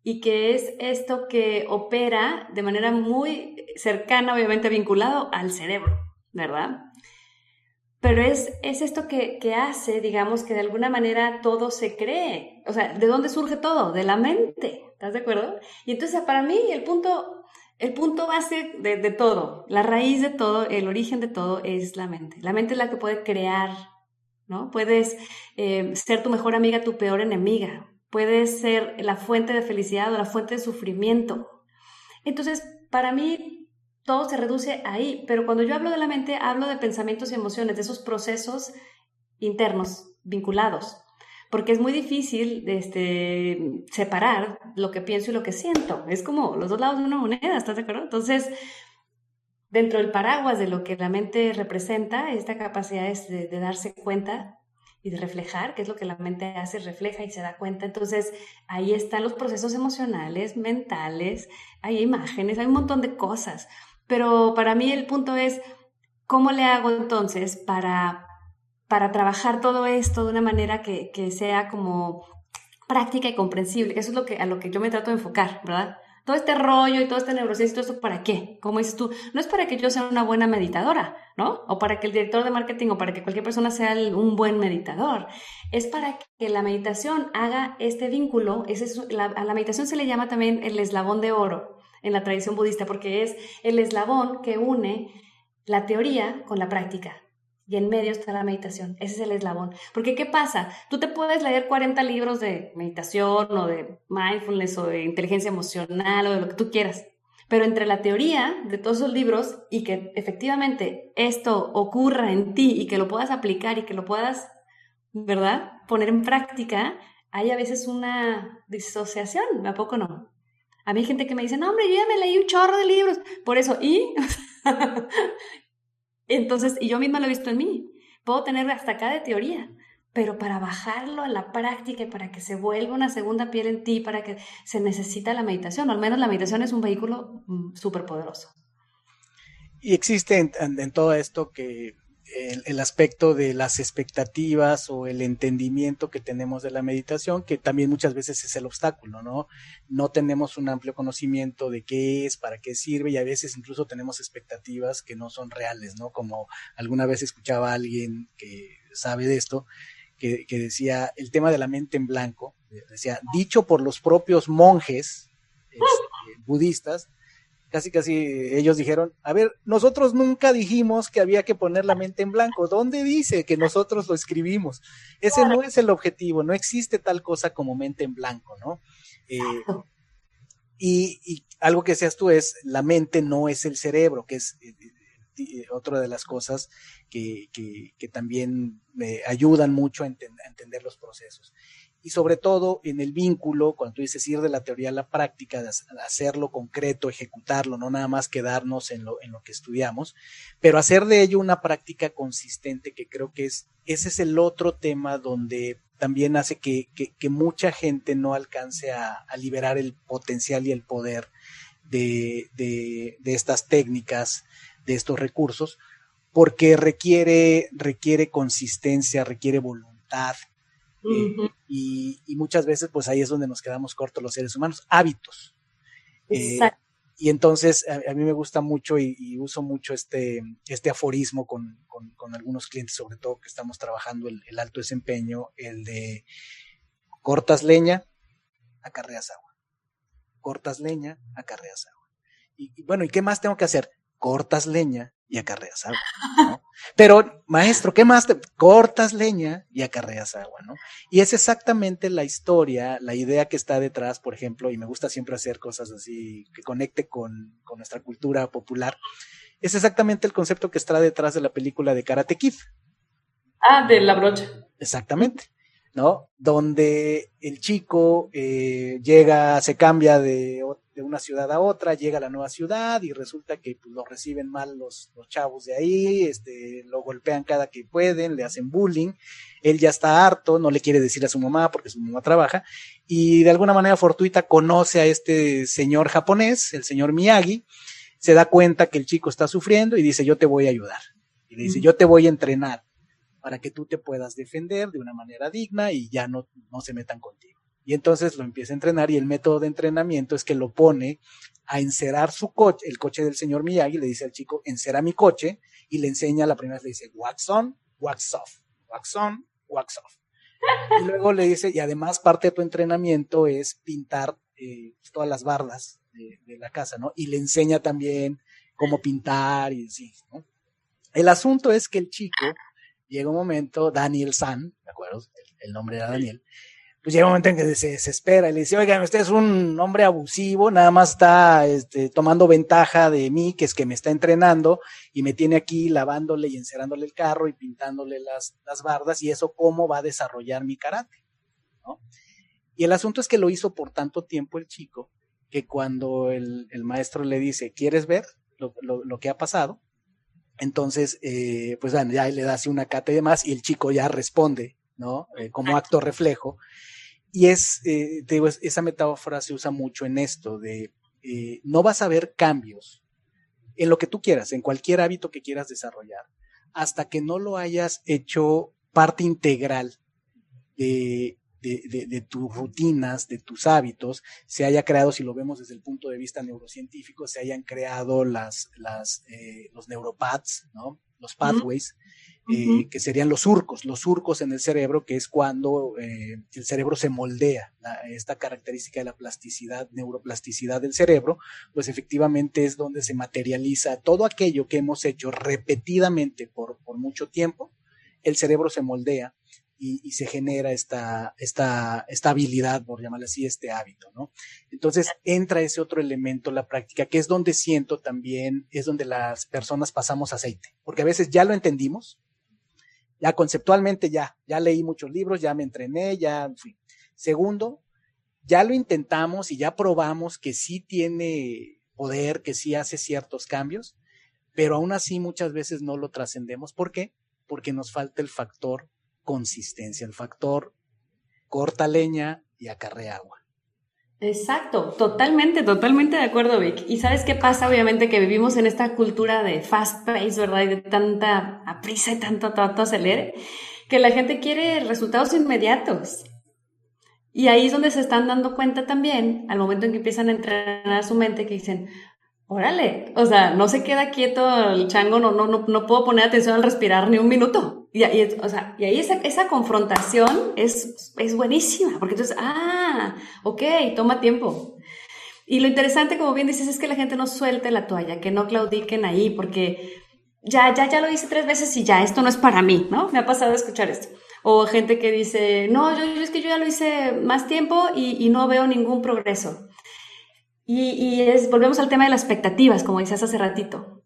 y que es esto que opera de manera muy cercana, obviamente vinculado al cerebro, ¿verdad? Pero es esto que hace, digamos, que de alguna manera todo se cree. O sea, ¿de dónde surge todo? De la mente. ¿Estás de acuerdo? Y entonces, para mí, el punto base de todo, la raíz de todo, el origen de todo es la mente. La mente es la que puede crear, ¿no? Puedes ser tu mejor amiga, tu peor enemiga. Puedes ser la fuente de felicidad o la fuente de sufrimiento. Entonces, para mí, todo se reduce ahí, pero cuando yo hablo de la mente, hablo de pensamientos y emociones, de esos procesos internos vinculados, porque es muy difícil separar lo que pienso y lo que siento. Es como los dos lados de una moneda, ¿estás de acuerdo? Entonces, dentro del paraguas de lo que la mente representa, esta capacidad es de darse cuenta y de reflejar, que es lo que la mente hace, refleja y se da cuenta. Entonces, ahí están los procesos emocionales, mentales, hay imágenes, hay un montón de cosas. Pero para mí el punto es, ¿cómo le hago entonces para trabajar todo esto de una manera que sea como práctica y comprensible? Eso es a lo que yo me trato de enfocar, ¿verdad? Todo este rollo y todo este neurociencia y todo esto, ¿para qué? Como dices tú, no es para que yo sea una buena meditadora, ¿no? O para que el director de marketing o para que cualquier persona sea un buen meditador. Es para que la meditación haga este vínculo. A la meditación se le llama también el eslabón de oro en la tradición budista, porque es el eslabón que une la teoría con la práctica. Y en medio está la meditación. Ese es el eslabón. Porque, ¿qué pasa? Tú te puedes leer 40 libros de meditación o de mindfulness o de inteligencia emocional o de lo que tú quieras. Pero entre la teoría de todos esos libros y que efectivamente esto ocurra en ti y que lo puedas aplicar y que lo puedas, ¿verdad?, poner en práctica, hay a veces una disociación. ¿A poco no? A mí hay gente que me dice, no, hombre, yo ya me leí un chorro de libros. Por eso, ¿y? Entonces, y yo misma lo he visto en mí, puedo tener hasta acá de teoría, pero para bajarlo a la práctica y para que se vuelva una segunda piel en ti, para que se necesita la meditación, o al menos la meditación es un vehículo súper poderoso. Y existe en todo esto que el aspecto de las expectativas o el entendimiento que tenemos de la meditación, que también muchas veces es el obstáculo, ¿no? No tenemos un amplio conocimiento de qué es, para qué sirve, y a veces incluso tenemos expectativas que no son reales, ¿no? Como alguna vez escuchaba a alguien que sabe de esto, que decía, el tema de la mente en blanco, decía, dicho por los propios monjes budistas, casi ellos dijeron, a ver, nosotros nunca dijimos que había que poner la mente en blanco, ¿dónde dice que nosotros lo escribimos? Ese no es el objetivo, no existe tal cosa como mente en blanco, ¿no? Y algo que decías tú es, la mente no es el cerebro, que es otra de las cosas que también me ayudan mucho a entender los procesos. Y sobre todo en el vínculo, cuando tú dices ir de la teoría a la práctica, de hacerlo concreto, ejecutarlo, no nada más quedarnos en lo que estudiamos, pero hacer de ello una práctica consistente, que creo que ese es el otro tema donde también hace que mucha gente no alcance a liberar el potencial y el poder de estas técnicas, de estos recursos, porque requiere consistencia, requiere voluntad, y muchas veces pues ahí es donde nos quedamos cortos los seres humanos, hábitos. Y entonces a mí me gusta mucho y uso mucho este aforismo con algunos clientes, sobre todo que estamos trabajando el alto desempeño, el de cortas leña, acarreas agua. Cortas leña, acarreas agua. Y bueno, ¿y qué más tengo que hacer? Cortas leña y acarreas agua, ¿no? Pero, maestro, ¿qué más? Cortas leña y acarreas agua, ¿no? Y es exactamente la historia, la idea que está detrás, por ejemplo, y me gusta siempre hacer cosas así que conecte con nuestra cultura popular, es exactamente el concepto que está detrás de la película de Karate Kid. De la brocha. Exactamente, ¿no? Donde el chico llega, se cambia de una ciudad a otra, llega a la nueva ciudad y resulta que pues, lo reciben mal los chavos de ahí, lo golpean cada que pueden, le hacen bullying, él ya está harto, no le quiere decir a su mamá porque su mamá trabaja, y de alguna manera fortuita conoce a este señor japonés, el señor Miyagi, se da cuenta que el chico está sufriendo y dice, yo te voy a ayudar, y le dice, yo te voy a entrenar para que tú te puedas defender de una manera digna y ya no se metan contigo. Y entonces lo empieza a entrenar y el método de entrenamiento es que lo pone a encerar su coche, el coche del señor Miyagi, le dice al chico, encera mi coche, y le enseña, la primera vez le dice, wax on, wax off, wax on, wax off. Y luego le dice, y además parte de tu entrenamiento es pintar todas las bardas de la casa, ¿no? Y le enseña también cómo pintar y así, ¿no? El asunto es que el chico, llega un momento, Daniel San, ¿de acuerdo? El nombre era Daniel, pues llega un momento en que se desespera y le dice, oiga, usted es un hombre abusivo, nada más está tomando ventaja de mí, que es que me está entrenando y me tiene aquí lavándole y encerándole el carro y pintándole las bardas, y eso cómo va a desarrollar mi karate, ¿no? Y el asunto es que lo hizo por tanto tiempo el chico, que cuando el maestro le dice, ¿quieres ver lo que ha pasado? Entonces, pues bueno, ya le da así una cata y demás, y el chico ya responde, ¿no? Como acto reflejo. Y te digo, esa metáfora se usa mucho en esto de no vas a ver cambios en lo que tú quieras, en cualquier hábito que quieras desarrollar, hasta que no lo hayas hecho parte integral de tus rutinas, de tus hábitos, se haya creado, si lo vemos desde el punto de vista neurocientífico, se hayan creado los neuropaths, ¿no? Los pathways, que serían los surcos en el cerebro, que es cuando el cerebro se moldea, esta característica de la plasticidad, neuroplasticidad del cerebro, pues efectivamente es donde se materializa todo aquello que hemos hecho repetidamente por mucho tiempo, el cerebro se moldea y se genera esta habilidad, por llamarle así, este hábito, ¿no? Entonces entra ese otro elemento, la práctica, que es donde siento también, es donde las personas pasamos aceite, porque a veces ya lo entendimos, ya conceptualmente ya leí muchos libros, ya me entrené, ya, en fin. Segundo, ya lo intentamos y ya probamos que sí tiene poder, que sí hace ciertos cambios, pero aún así muchas veces no lo trascendemos. ¿Por qué? Porque nos falta el factor consistencia, el factor corta leña y acarrea agua. Exacto, totalmente, totalmente de acuerdo, Vic. Y ¿sabes qué pasa? Obviamente que vivimos en esta cultura de fast pace, ¿verdad? Y de tanta prisa y tanto acelere, que la gente quiere resultados inmediatos. Y ahí es donde se están dando cuenta también, al momento en que empiezan a entrenar su mente, que dicen, órale, o sea, no se queda quieto el chango, no puedo poner atención al respirar ni un minuto. Y ahí esa confrontación es buenísima, porque entonces, ok, toma tiempo. Y lo interesante, como bien dices, es que la gente no suelte la toalla, que no claudiquen ahí, porque ya lo hice 3 veces y ya, esto no es para mí, ¿no? Me ha pasado escuchar esto. O gente que dice, no, es que yo ya lo hice más tiempo y no veo ningún progreso. Volvemos al tema de las expectativas, como decías hace ratito.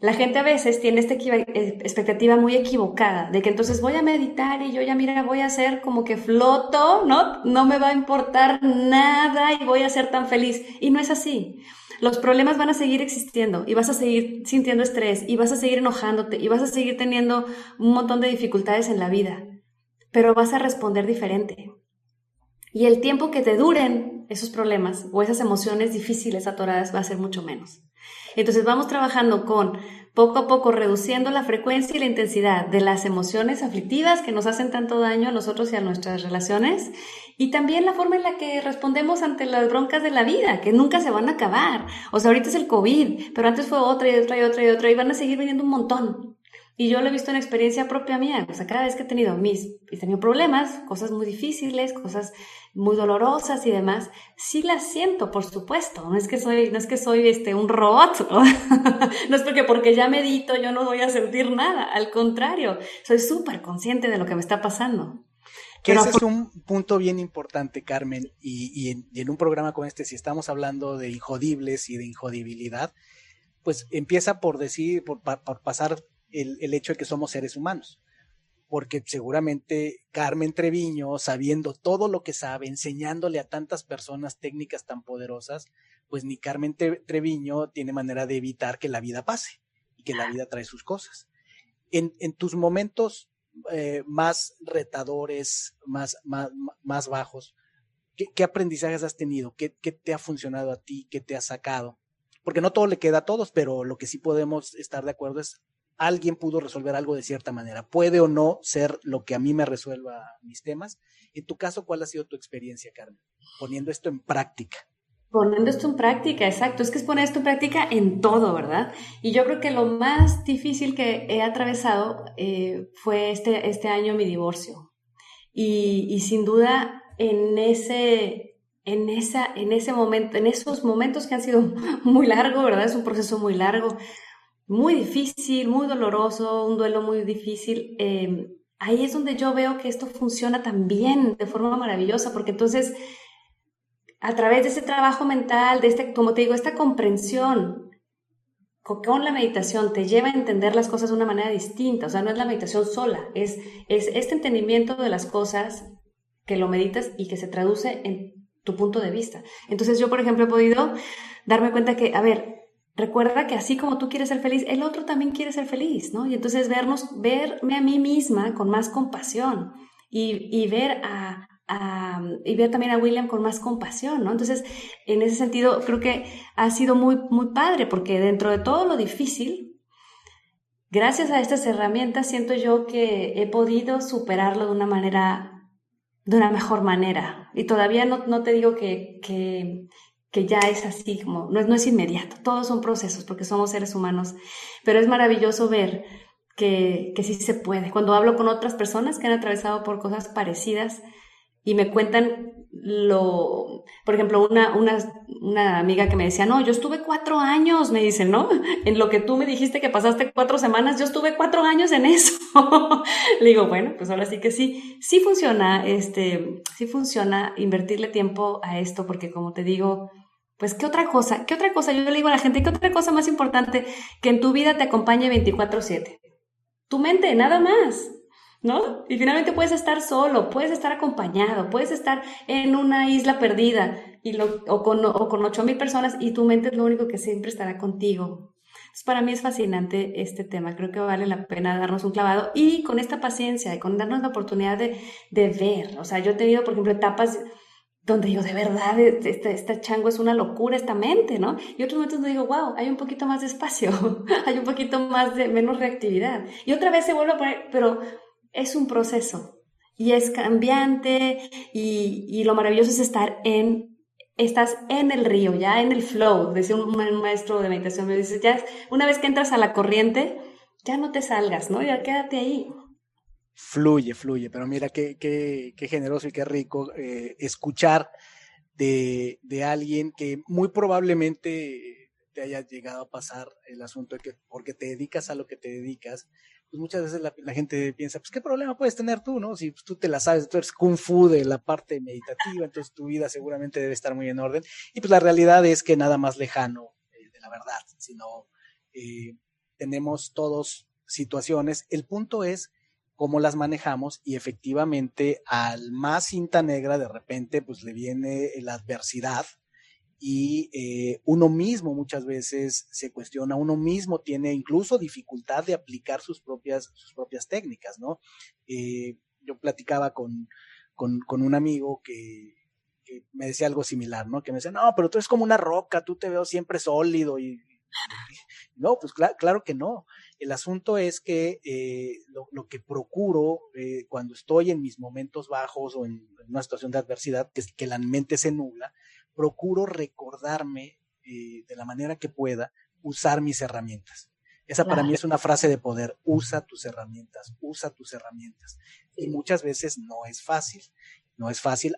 La gente a veces tiene esta expectativa muy equivocada de que entonces voy a meditar y yo ya, mira, voy a hacer como que floto, ¿no? No me va a importar nada y voy a ser tan feliz. Y no es así. Los problemas van a seguir existiendo y vas a seguir sintiendo estrés y vas a seguir enojándote y vas a seguir teniendo un montón de dificultades en la vida, pero vas a responder diferente. Y el tiempo que te duren esos problemas o esas emociones difíciles, atoradas, va a ser mucho menos. Entonces vamos trabajando con poco a poco reduciendo la frecuencia y la intensidad de las emociones aflictivas que nos hacen tanto daño a nosotros y a nuestras relaciones, y también la forma en la que respondemos ante las broncas de la vida, que nunca se van a acabar. O sea, ahorita es el COVID, pero antes fue otra y otra y otra y otra, y van a seguir viniendo un montón. Y yo lo he visto en experiencia propia mía, o sea, cada vez que he tenido problemas, cosas muy difíciles, cosas muy dolorosas y demás, sí las siento, por supuesto, no es que soy un robot, ¿no? No es porque ya medito yo no voy a sentir nada, al contrario, soy súper consciente de lo que me está pasando. Que ese es un punto bien importante, Carmen, y en un programa como este, si estamos hablando de injodibles y de injodibilidad, pues empieza por pasar el hecho de que somos seres humanos, porque seguramente Carmen Treviño, sabiendo todo lo que sabe, enseñándole a tantas personas técnicas tan poderosas, pues ni Carmen Treviño tiene manera de evitar que la vida pase y que la vida trae sus cosas. En tus momentos más retadores, más bajos, ¿qué aprendizajes has tenido? ¿Qué te ha funcionado a ti? ¿Qué te ha sacado? Porque no todo le queda a todos, pero lo que sí podemos estar de acuerdo es alguien pudo resolver algo de cierta manera. Puede o no ser lo que a mí me resuelva mis temas. En tu caso, ¿cuál ha sido tu experiencia, Carmen? Poniendo esto en práctica. Poniendo esto en práctica, exacto. Es que es poner esto en práctica en todo, ¿verdad? Y yo creo que lo más difícil que he atravesado fue este año mi divorcio. Y sin duda en ese momento, en esos momentos que han sido muy largos, ¿verdad? Es un proceso muy largo, muy difícil, muy doloroso, un duelo muy difícil. Ahí es donde yo veo que esto funciona también de forma maravillosa, porque entonces a través de ese trabajo mental, como te digo, esta comprensión con la meditación te lleva a entender las cosas de una manera distinta. O sea, no es la meditación sola, es este entendimiento de las cosas que lo meditas y que se traduce en tu punto de vista. Entonces yo, por ejemplo, he podido darme cuenta que, a ver, recuerda que así como tú quieres ser feliz, el otro también quiere ser feliz, ¿no? Y entonces verme a mí misma con más compasión y ver y ver también a William con más compasión, ¿no? Entonces, en ese sentido, creo que ha sido muy, muy padre, porque dentro de todo lo difícil, gracias a estas herramientas, siento yo que he podido superarlo de una mejor manera. Y todavía no te digo que ya es así, como no es inmediato, todos son procesos, porque somos seres humanos, pero es maravilloso ver que sí se puede. Cuando hablo con otras personas que han atravesado por cosas parecidas, y me cuentan por ejemplo, una amiga que me decía, no, yo estuve 4 años, me dice, ¿no? En lo que tú me dijiste que pasaste 4 semanas, yo estuve 4 años en eso. Le digo, bueno, pues ahora sí que sí funciona invertirle tiempo a esto, porque como te digo, pues, ¿qué otra cosa? Yo le digo a la gente, ¿qué otra cosa más importante que en tu vida te acompañe 24/7? Tu mente, nada más. ¿No? Y finalmente puedes estar solo, puedes estar acompañado, puedes estar en una isla perdida o con 8,000 personas y tu mente es lo único que siempre estará contigo. Entonces, para mí es fascinante este tema, creo que vale la pena darnos un clavado y con esta paciencia y con darnos la oportunidad de ver. O sea, yo he tenido, por ejemplo, etapas donde digo, de verdad, este chango es una locura, esta mente, ¿no? Y otros momentos donde digo, wow, hay un poquito más de espacio, hay un poquito menos reactividad. Y otra vez se vuelve a poner, pero es un proceso y es cambiante y lo maravilloso es estás en el río, ya en el flow. Decía un maestro de meditación, me dice, ya una vez que entras a la corriente, ya no te salgas, ¿no? Ya quédate ahí. Fluye, fluye, pero mira qué generoso y qué rico escuchar de alguien que muy probablemente te haya llegado a pasar el asunto de que porque te dedicas a lo que te dedicas, pues muchas veces la gente piensa, pues qué problema puedes tener tú, ¿no? Si pues, tú te la sabes, tú eres kung fu de la parte meditativa, entonces tu vida seguramente debe estar muy en orden. Y pues la realidad es que nada más lejano de la verdad, sino tenemos todos situaciones. El punto es cómo las manejamos y efectivamente al más cinta negra de repente pues le viene la adversidad y uno mismo muchas veces se cuestiona, uno mismo tiene incluso dificultad de aplicar sus propias técnicas, ¿no? Yo platicaba con un amigo que me decía algo similar, ¿no? Que me decía, no, pero tú eres como una roca, tú te veo siempre sólido y no, pues claro que no. El asunto es que lo que procuro cuando estoy en mis momentos bajos o en una situación de adversidad, que la mente se nubla, procuro recordarme de la manera que pueda usar mis herramientas. Esa para mí es una frase de poder, usa tus herramientas. Y muchas veces no es fácil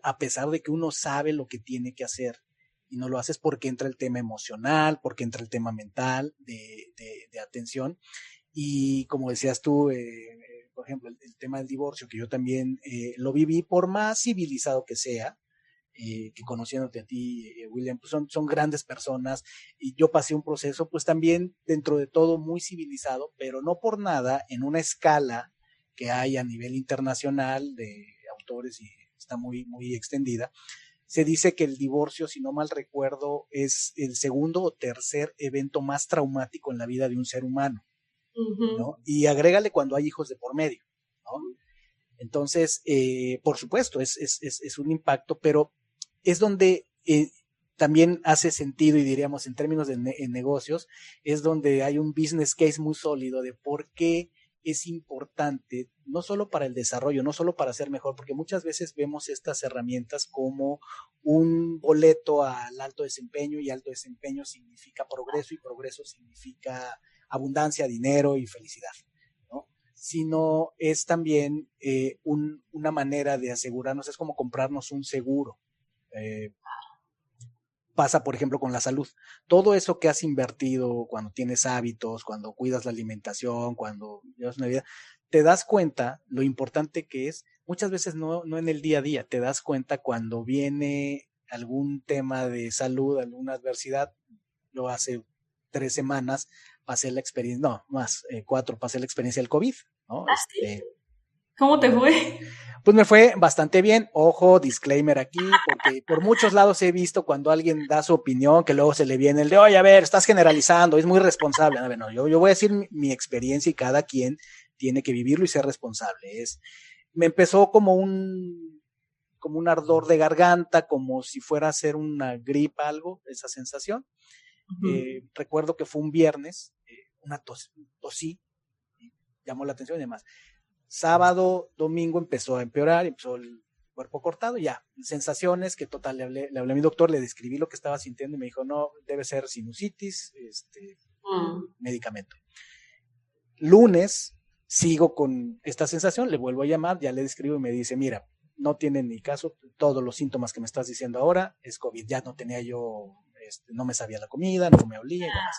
a pesar de que uno sabe lo que tiene que hacer y no lo haces porque entra el tema emocional, porque entra el tema mental de atención. Y como decías tú, por ejemplo, el tema del divorcio, que yo también lo viví, por más civilizado que sea, que conociéndote a ti, William, pues son grandes personas y yo pasé un proceso, pues también dentro de todo muy civilizado, pero no por nada en una escala que hay a nivel internacional de autores y está muy, muy extendida. Se dice que el divorcio, si no mal recuerdo, es el segundo o tercer evento más traumático en la vida de un ser humano, ¿no? Y agrégale cuando hay hijos de por medio, ¿no? Entonces, por supuesto, es un impacto, pero es donde también hace sentido, y diríamos en términos de en negocios, es donde hay un business case muy sólido de por qué es importante, no solo para el desarrollo, no solo para ser mejor, porque muchas veces vemos estas herramientas como un boleto al alto desempeño, y alto desempeño significa progreso, y progreso significa abundancia, dinero y felicidad, ¿no? Sino es también una manera de asegurarnos, es como comprarnos un seguro. Pasa, por ejemplo, con la salud. Todo eso que has invertido cuando tienes hábitos, cuando cuidas la alimentación, cuando llevas una vida, te das cuenta lo importante que es, muchas veces no en el día a día, te das cuenta cuando viene algún tema de salud, alguna adversidad. Yo hace 3 semanas pasé la experiencia, no, más, 4, pasé la experiencia del COVID, ¿no? ¿Sí? ¿Cómo te fue? Pues me fue bastante bien. Ojo, disclaimer aquí, porque por muchos lados he visto cuando alguien da su opinión, que luego se le viene el de, oye, a ver, estás generalizando, es muy responsable. A ver, no, yo voy a decir mi experiencia, y cada quien tiene que vivirlo y ser responsable. Me empezó como un ardor de garganta, como si fuera a ser una gripa, algo, esa sensación. Recuerdo que fue un viernes, una tosí, llamó la atención y demás. Sábado, domingo empezó a empeorar, empezó el cuerpo cortado, ya, sensaciones que total, le hablé a mi doctor, le describí lo que estaba sintiendo y me dijo, no, debe ser sinusitis, medicamento. Lunes, sigo con esta sensación, le vuelvo a llamar, ya le describo y me dice, mira, no tiene ni caso, todos los síntomas que me estás diciendo ahora es COVID, ya no tenía yo, no me sabía la comida, no me olía y demás.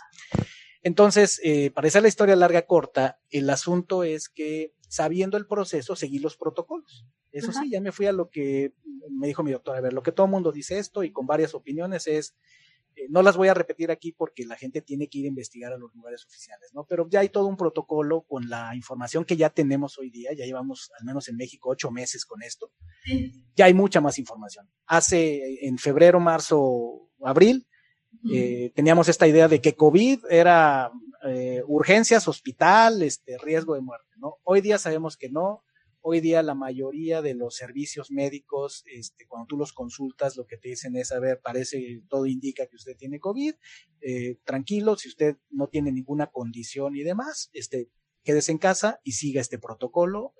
Entonces, para hacer la historia larga corta, el asunto es que, sabiendo el proceso, seguí los protocolos. Eso sí, ya me fui a lo que me dijo mi doctor. A ver, lo que todo el mundo dice esto, y con varias opiniones, es, no las voy a repetir aquí porque la gente tiene que ir a investigar a los lugares oficiales, ¿no? Pero ya hay todo un protocolo con la información que ya tenemos hoy día. Ya llevamos, al menos en México, 8 meses con esto. Sí. Ya hay mucha más información. En febrero, marzo, abril, teníamos esta idea de que COVID era urgencias, hospital, riesgo de muerte, ¿no? Hoy día sabemos que no. Hoy día la mayoría de los servicios médicos, cuando tú los consultas, lo que te dicen es, a ver, todo indica que usted tiene COVID, tranquilo, si usted no tiene ninguna condición y demás, quédese en casa y siga este protocolo,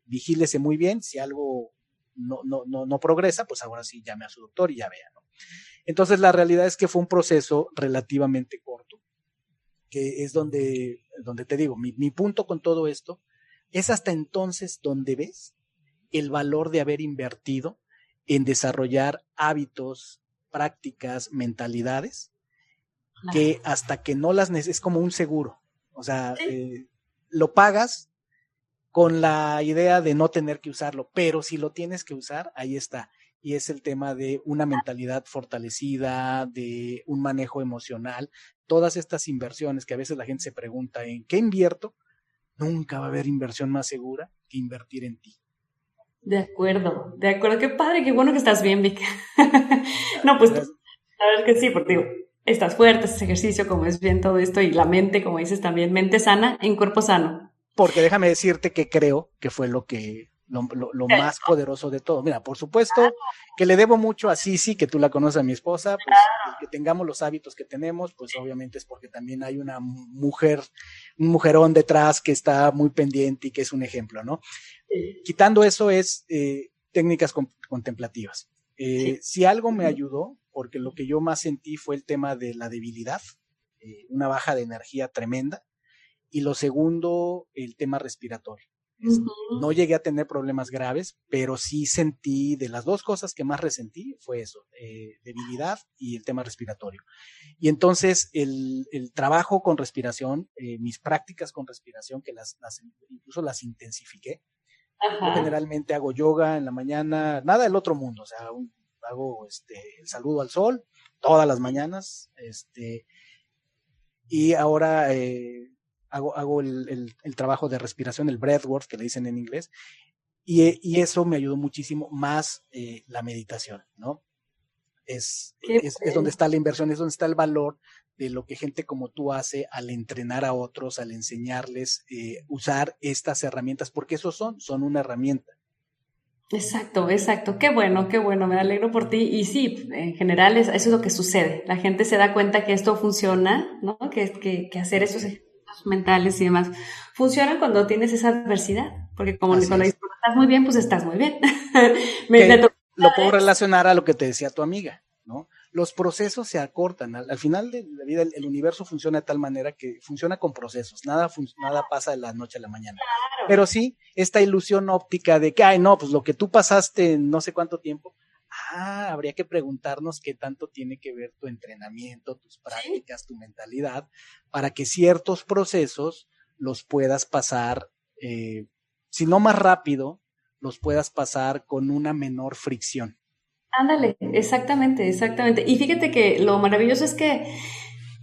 vigílese muy bien, si algo no progresa, pues ahora sí llame a su doctor y ya vea, ¿no? Entonces la realidad es que fue un proceso relativamente corto, que es donde te digo, mi punto con todo esto es hasta entonces donde ves el valor de haber invertido en desarrollar hábitos, prácticas, mentalidades, que hasta que no las necesitas, es como un seguro. O sea, lo pagas con la idea de no tener que usarlo, pero si lo tienes que usar, ahí está. Y es el tema de una mentalidad fortalecida, de un manejo emocional. Todas estas inversiones que a veces la gente se pregunta, ¿en qué invierto? Nunca va a haber inversión más segura que invertir en ti. De acuerdo. Qué padre, qué bueno que estás bien, Vic. No, pues la verdad que sí, porque digo, estás fuerte, haces ejercicio, como es bien todo esto, y la mente, como dices también, mente sana en cuerpo sano. Porque déjame decirte que creo que fue lo más poderoso de todo. Mira, por supuesto que le debo mucho a Sisi, que tú la conoces, a mi esposa, pues que tengamos los hábitos que tenemos, pues obviamente es porque también hay una mujer, un mujerón detrás que está muy pendiente y que es un ejemplo, ¿no? Sí. Quitando eso es técnicas contemplativas. Si algo me ayudó, porque lo que yo más sentí fue el tema de la debilidad, una baja de energía tremenda, y lo segundo, el tema respiratorio. No llegué a tener problemas graves, pero sí sentí, de las dos cosas que más resentí fue eso, debilidad y el tema respiratorio. Y entonces el trabajo con respiración, mis prácticas con respiración, que incluso las intensifiqué. Yo generalmente hago yoga en la mañana, nada del otro mundo, o sea, hago el saludo al sol todas las mañanas, y ahora hago el trabajo de respiración, el breathwork, que le dicen en inglés, y eso me ayudó muchísimo, más la meditación, ¿no? Es donde está la inversión, es donde está el valor de lo que gente como tú hace al entrenar a otros, al enseñarles usar estas herramientas, porque son una herramienta. Exacto, exacto. Qué bueno, me alegro por ti. Y sí, en general eso es lo que sucede. La gente se da cuenta que esto funciona, ¿no? Que hacer esos Ok, ejercicios mentales y demás funciona cuando tienes esa adversidad. Porque como así cuando es. dices, "Cuando estás muy bien, pues estás muy bien". Me Que tocó lo puedo una vez. relacionar a lo que te decía tu amiga, ¿no? Los procesos se acortan. Al final de la vida, el universo funciona de tal manera que funciona con procesos. Nada pasa de la noche a la mañana. Pero Claro. sí, esta ilusión óptica de que, ay, no, pues lo que tú pasaste en no sé cuánto tiempo, habría que preguntarnos qué tanto tiene que ver tu entrenamiento, tus Sí. prácticas, tu mentalidad, para que ciertos procesos los puedas pasar, si no más rápido, los puedas pasar con una menor fricción. Ándale, exactamente, exactamente. Y fíjate que lo maravilloso es que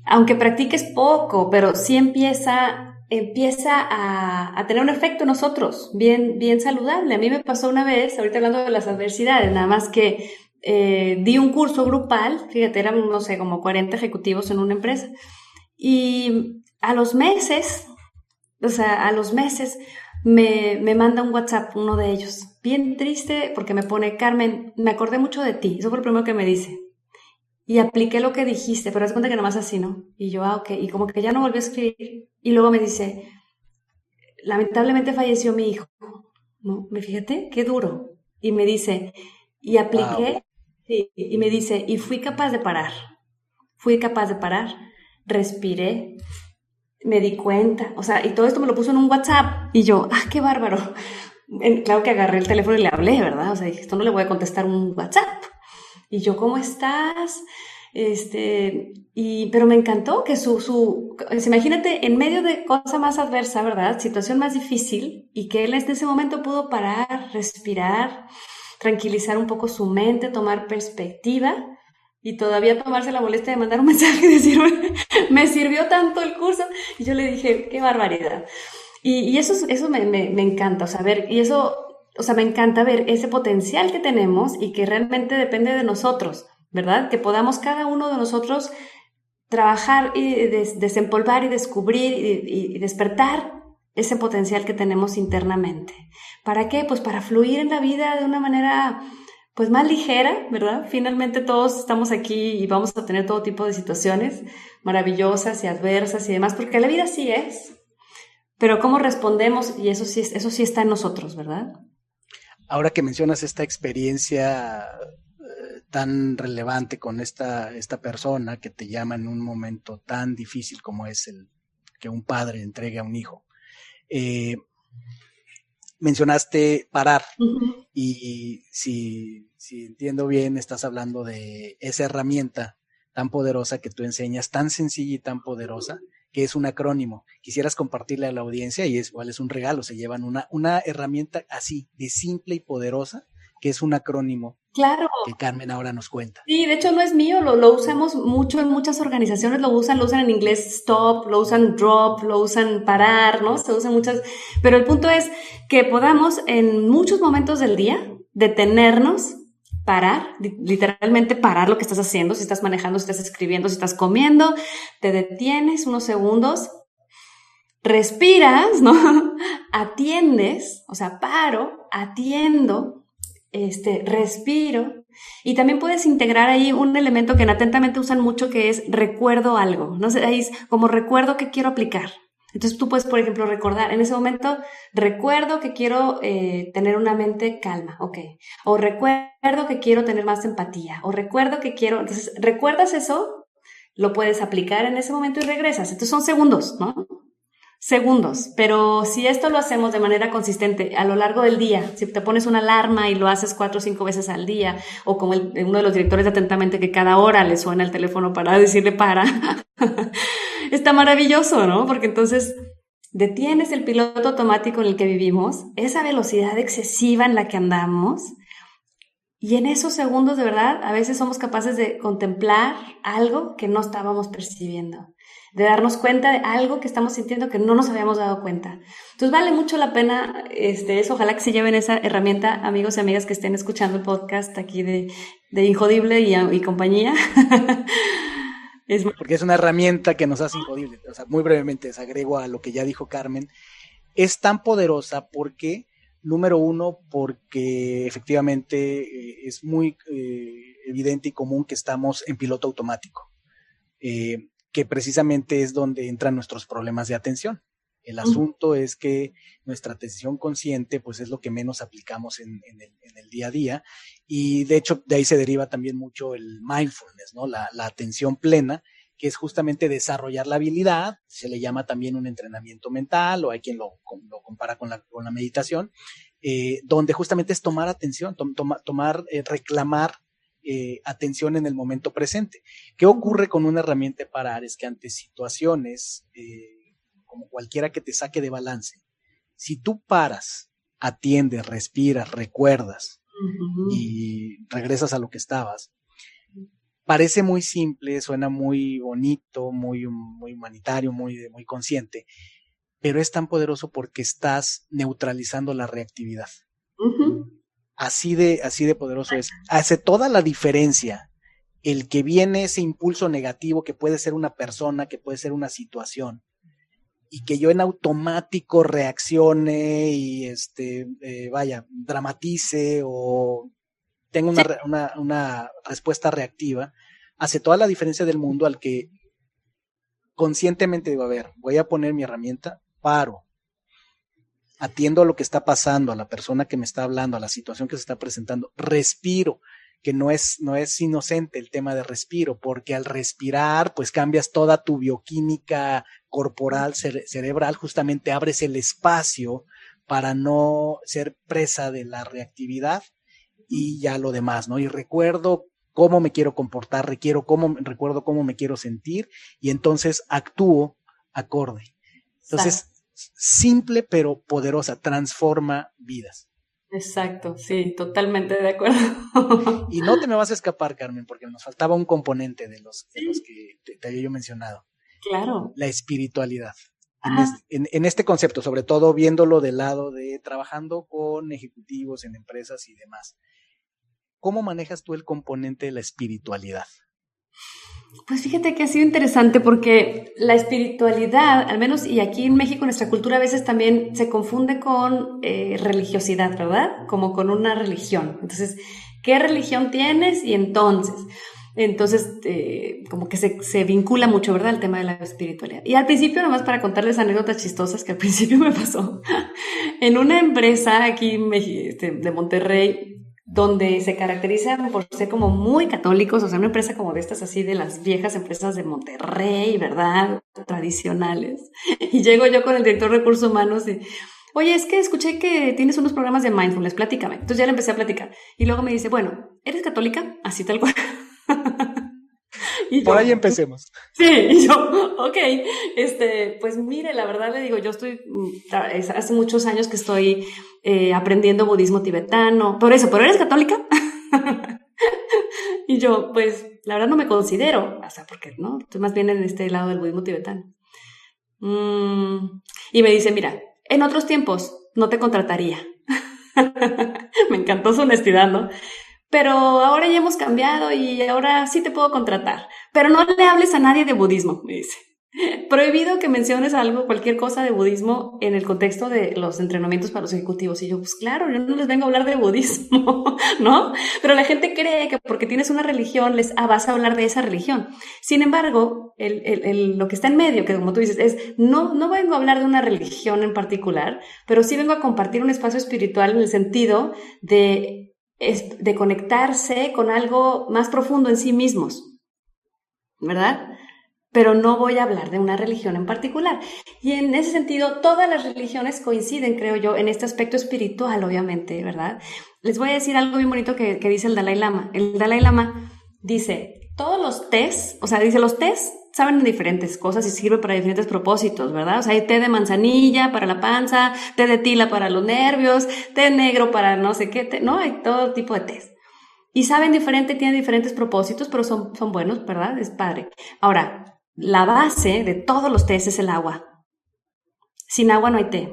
aunque practiques poco, pero sí empieza a tener un efecto en nosotros, bien, bien saludable. A mí me pasó una vez, ahorita hablando de las adversidades, nada más que di un curso grupal, fíjate, eran, no sé, como 40 ejecutivos en una empresa, y a los meses, o sea, a los meses me manda un WhatsApp uno de ellos, bien triste, porque me pone, Carmen, me acordé mucho de ti, eso fue lo primero que me dice. Y apliqué lo que dijiste, pero haz cuenta que nomás así, ¿no? Y yo, ok, y como que ya no volvió a escribir. Y luego me dice, lamentablemente falleció mi hijo, ¿no? Me fíjate, qué duro. Y me dice, y Wow. apliqué, sí, y me dice, y fui capaz de parar, respiré, me di cuenta, o sea, y todo esto me lo puso en un WhatsApp. Y yo, qué bárbaro. Claro que agarré el teléfono y le hablé, ¿verdad? O sea, dije, esto no le voy a contestar un WhatsApp. Y yo, ¿cómo estás? Pero me encantó que imagínate, en medio de cosa más adversa, ¿verdad? Situación más difícil, y que él en ese momento pudo parar, respirar, tranquilizar un poco su mente, tomar perspectiva y todavía tomarse la molestia de mandar un mensaje y decirme, me sirvió tanto el curso. Y yo le dije, qué barbaridad. Y eso me encanta, o sea, ver, y eso, o sea, me encanta ver ese potencial que tenemos y que realmente depende de nosotros, ¿verdad? Que podamos cada uno de nosotros trabajar y desempolvar y descubrir y despertar ese potencial que tenemos internamente. ¿Para qué? Pues para fluir en la vida de una manera pues más ligera, ¿verdad? Finalmente todos estamos aquí y vamos a tener todo tipo de situaciones maravillosas y adversas y demás, porque la vida así es. Pero cómo respondemos, y eso sí está en nosotros, ¿verdad? Ahora que mencionas esta experiencia tan relevante con esta persona que te llama en un momento tan difícil como es el que un padre entregue a un hijo, eh, mencionaste parar Ujú. y si entiendo bien, estás hablando de esa herramienta tan poderosa que tú enseñas, tan sencilla y tan poderosa, que es un acrónimo. Quisieras compartirle a la audiencia y es igual es un regalo, se llevan una herramienta así, de simple y poderosa, que es un acrónimo Claro, que Carmen ahora nos cuenta. sí, de hecho no es mío, lo usamos mucho en muchas organizaciones, lo usan en inglés stop, lo usan drop, lo usan parar, ¿no? Se usan muchas, pero el punto es que podamos en muchos momentos del día detenernos, parar, literalmente parar lo que estás haciendo, si estás manejando, si estás escribiendo, si estás comiendo, te detienes unos segundos, respiras, ¿no? Atiendes, o sea, paro, atiendo, respiro. Y también puedes integrar ahí un elemento que en Atentamente usan mucho, que es recuerdo algo. No sé, ahí es como recuerdo que quiero aplicar. Entonces tú puedes, por ejemplo, recordar, en ese momento, recuerdo que quiero tener una mente calma, ok. O recuerdo que quiero tener más empatía. O recuerdo que quiero, entonces, recuerdas eso, lo puedes aplicar en ese momento y regresas. Entonces son segundos, ¿no? Segundos, pero si esto lo hacemos de manera consistente a lo largo del día, si te pones una alarma y lo haces 4 o 5 veces al día, o como uno de los directores de Atentamente que cada hora le suena el teléfono para decirle para, está maravilloso, ¿no? Porque entonces detienes el piloto automático en el que vivimos, esa velocidad excesiva en la que andamos, y en esos segundos de verdad a veces somos capaces de contemplar algo que no estábamos percibiendo, de darnos cuenta de algo que estamos sintiendo que no nos habíamos dado cuenta. Entonces vale mucho la pena eso. Ojalá que se lleven esa herramienta, amigos y amigas que estén escuchando el podcast aquí de Injodible y compañía. Es Porque es una herramienta que nos hace injodibles. O sea, muy brevemente, desagrego a lo que ya dijo Carmen, es tan poderosa porque Número uno, porque efectivamente es muy evidente y común que estamos en piloto automático, que precisamente es donde entran nuestros problemas de atención. El asunto es que nuestra atención consciente pues es lo que menos aplicamos en el día a día, y de hecho de ahí se deriva también mucho el mindfulness, ¿no? La atención plena, que es justamente desarrollar la habilidad. Se le llama también un entrenamiento mental, o hay quien lo compara con la meditación, donde justamente es tomar atención, reclamar atención en el momento presente. ¿Qué ocurre con una herramienta de parar? Es que ante situaciones como cualquiera que te saque de balance, si tú paras, atiendes, respiras, recuerdas y regresas a lo que estabas, parece muy simple, suena muy bonito, muy humanitario, muy consciente, pero es tan poderoso porque estás neutralizando la reactividad. Así de poderoso es. Hace toda la diferencia el que viene ese impulso negativo, que puede ser una persona, que puede ser una situación, y que yo en automático reaccione y dramatice o tenga una respuesta reactiva. Hace toda la diferencia del mundo al que conscientemente digo, a ver, voy a poner mi herramienta, paro, atiendo a lo que está pasando, a la persona que me está hablando, a la situación que se está presentando, respiro, que no es inocente el tema de respiro, porque al respirar pues cambias toda tu bioquímica corporal, cerebral, justamente abres el espacio para no ser presa de la reactividad y ya lo demás, ¿no? Y recuerdo cómo me quiero comportar, recuerdo cómo me quiero sentir, y entonces actúo acorde. Entonces, simple pero poderosa, transforma vidas. Exacto, sí, totalmente de acuerdo. Y no te me vas a escapar, Carmen, porque nos faltaba un componente de los que te había yo mencionado. Claro. La espiritualidad. En este concepto, sobre todo viéndolo del lado de trabajando con ejecutivos en empresas y demás. ¿Cómo manejas tú el componente de la espiritualidad? Pues fíjate que ha sido interesante porque la espiritualidad, al menos y aquí en México, nuestra cultura a veces también se confunde con religiosidad, ¿verdad? Como con una religión. Entonces, ¿qué religión tienes? Y entonces como que se vincula mucho, ¿verdad? El tema de la espiritualidad. Y al principio, nomás para contarles anécdotas chistosas que al principio me pasó, en una empresa aquí de Monterrey, donde se caracterizan por ser como muy católicos, o sea, una empresa como de estas así, de las viejas empresas de Monterrey, ¿verdad? Tradicionales. Y llego yo con el director de recursos humanos y, oye, es que escuché que tienes unos programas de mindfulness, platícame. Entonces ya le empecé a platicar. Y luego me dice, bueno, ¿eres católica? Así tal cual. Y por ahí empecemos. Sí, y yo, ok, pues mire, la verdad le digo, yo hace muchos años que estoy aprendiendo budismo tibetano, pero ¿eres católica? Y yo, pues, la verdad no me considero, o sea, porque, ¿no? Estoy más bien en este lado del budismo tibetano. Y me dice, mira, en otros tiempos no te contrataría. Me encantó su honestidad, ¿no? Pero ahora ya hemos cambiado y ahora sí te puedo contratar. Pero no le hables a nadie de budismo, me dice. Prohibido que menciones cualquier cosa de budismo en el contexto de los entrenamientos para los ejecutivos. Y yo, pues claro, yo no les vengo a hablar de budismo, ¿no? Pero la gente cree que porque tienes una religión vas a hablar de esa religión. Sin embargo, lo que está en medio, que como tú dices, no vengo a hablar de una religión en particular, pero sí vengo a compartir un espacio espiritual en el sentido de conectarse con algo más profundo en sí mismos, ¿verdad? Pero no voy a hablar de una religión en particular. Y en ese sentido, todas las religiones coinciden, creo yo, en este aspecto espiritual, obviamente, ¿verdad? Les voy a decir algo bien bonito que dice el Dalai Lama. El Dalai Lama dice, todos los tés, o sea, dice, los tés saben diferentes cosas y sirven para diferentes propósitos, ¿verdad? O sea, hay té de manzanilla para la panza, té de tila para los nervios, té negro para no sé qué, ¿no? Hay todo tipo de tés. Y saben diferente, tienen diferentes propósitos, pero son buenos, ¿verdad? Es padre. Ahora, la base de todos los tés es el agua. Sin agua no hay té.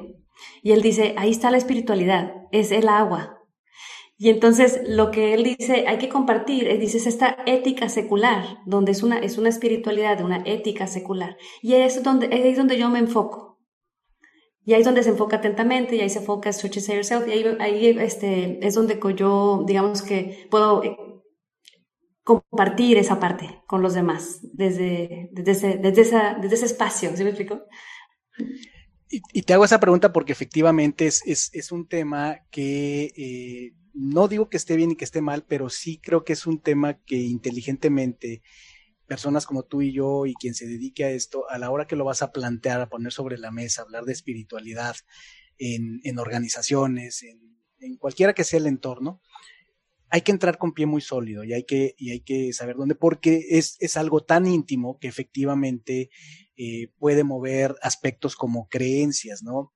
Y él dice, ahí está la espiritualidad, es el agua. Y entonces lo que él dice, hay que compartir, dice, es esta ética secular, donde es una espiritualidad de una ética secular. Y es ahí es donde yo me enfoco. Y ahí es donde se enfoca atentamente, y ahí se enfoca Search Inside Yourself, y ahí es donde yo, digamos que puedo compartir esa parte con los demás, desde ese espacio, ¿sí me explico? Y te hago esa pregunta porque efectivamente es un tema que no digo que esté bien y que esté mal, pero sí creo que es un tema que inteligentemente personas como tú y yo y quien se dedique a esto, a la hora que lo vas a plantear, a poner sobre la mesa, hablar de espiritualidad en organizaciones, en cualquiera que sea el entorno, hay que entrar con pie muy sólido y hay que saber dónde, porque es algo tan íntimo que efectivamente puede mover aspectos como creencias, ¿no?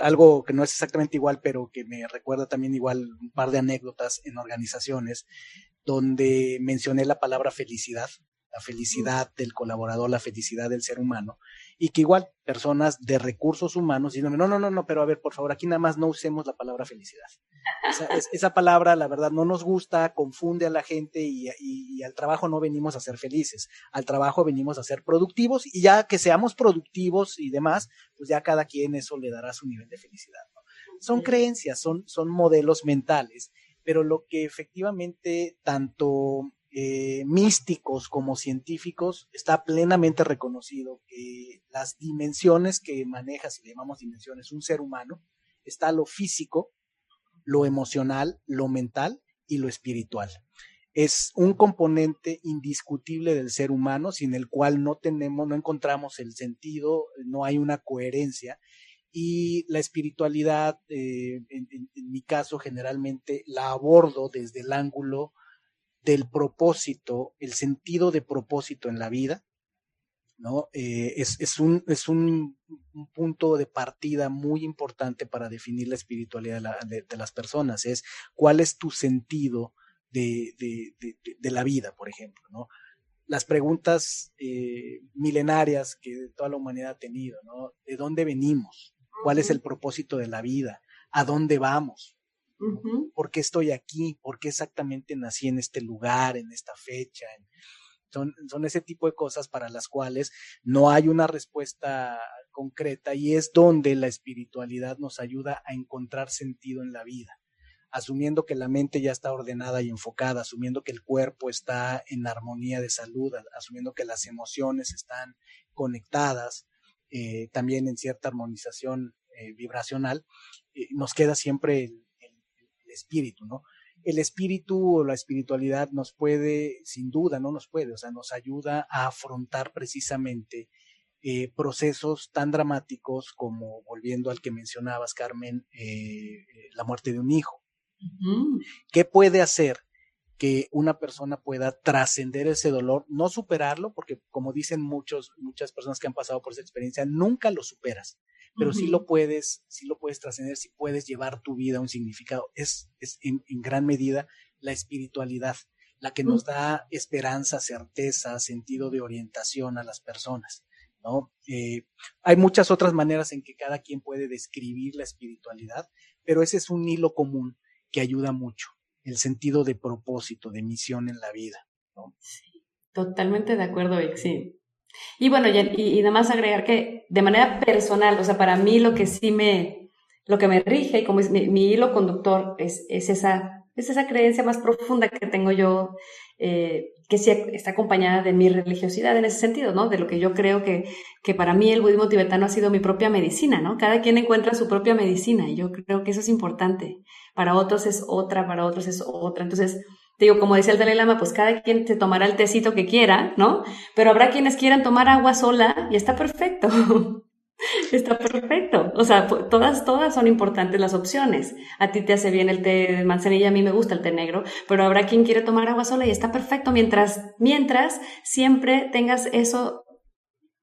Algo que no es exactamente igual, pero que me recuerda también igual un par de anécdotas en organizaciones donde mencioné la palabra felicidad, la felicidad del colaborador, la felicidad del ser humano, y que igual personas de recursos humanos dicen, no, pero a ver, por favor, aquí nada más no usemos la palabra felicidad. Esa palabra, la verdad, no nos gusta, confunde a la gente y al trabajo no venimos a ser felices, al trabajo venimos a ser productivos y ya que seamos productivos y demás, pues ya cada quien eso le dará su nivel de felicidad, ¿no? Son creencias, son modelos mentales, pero lo que efectivamente tanto místicos como científicos está plenamente reconocido que las dimensiones que maneja, si le llamamos dimensiones, un ser humano, está lo físico, lo emocional, lo mental y lo espiritual. Es un componente indiscutible del ser humano sin el cual no encontramos el sentido, no hay una coherencia. Y la espiritualidad, en mi caso, generalmente la abordo desde el ángulo del propósito, el sentido de propósito en la vida, ¿no? Es un punto de partida muy importante para definir la espiritualidad de las personas, es cuál es tu sentido de la vida, por ejemplo, ¿no? Las preguntas milenarias que toda la humanidad ha tenido, ¿no? ¿De dónde venimos? ¿Cuál es el propósito de la vida? ¿A dónde vamos? Uh-huh. ¿Por qué estoy aquí? ¿Por qué exactamente nací en este lugar, en esta fecha? Son ese tipo de cosas para las cuales no hay una respuesta concreta y es donde la espiritualidad nos ayuda a encontrar sentido en la vida, asumiendo que la mente ya está ordenada y enfocada, asumiendo que el cuerpo está en armonía de salud, asumiendo que las emociones están conectadas, también en cierta armonización vibracional, nos queda siempre el espíritu, ¿no? El espíritu o la espiritualidad nos puede, sin duda, no nos puede, o sea, nos ayuda a afrontar precisamente procesos tan dramáticos como, volviendo al que mencionabas, Carmen, la muerte de un hijo. Uh-huh. ¿Qué puede hacer que una persona pueda trascender ese dolor, no superarlo, porque como dicen muchas personas que han pasado por esa experiencia, nunca lo superas, pero sí lo puedes trascender, sí puedes llevar tu vida a un significado. Es en gran medida la espiritualidad la que nos da esperanza, certeza, sentido de orientación a las personas, ¿no? Hay muchas otras maneras en que cada quien puede describir la espiritualidad, pero ese es un hilo común que ayuda mucho, el sentido de propósito, de misión en la vida, ¿no? Sí, totalmente de acuerdo, Vic, sí. Y bueno, y nada más agregar que de manera personal, o sea, para mí lo que me rige y como es mi hilo conductor es esa creencia más profunda que tengo yo, que sí está acompañada de mi religiosidad en ese sentido, ¿no? De lo que yo creo que para mí el budismo tibetano ha sido mi propia medicina, ¿no? Cada quien encuentra su propia medicina y yo creo que eso es importante. Para otros es otra, para otros es otra. Entonces, te digo, como decía el Dalai Lama, pues cada quien se tomará el tecito que quiera, ¿no? Pero habrá quienes quieran tomar agua sola y está perfecto. Está perfecto. O sea, todas son importantes las opciones. A ti te hace bien el té de manzanilla, a mí me gusta el té negro, pero habrá quien quiere tomar agua sola y está perfecto mientras siempre tengas eso,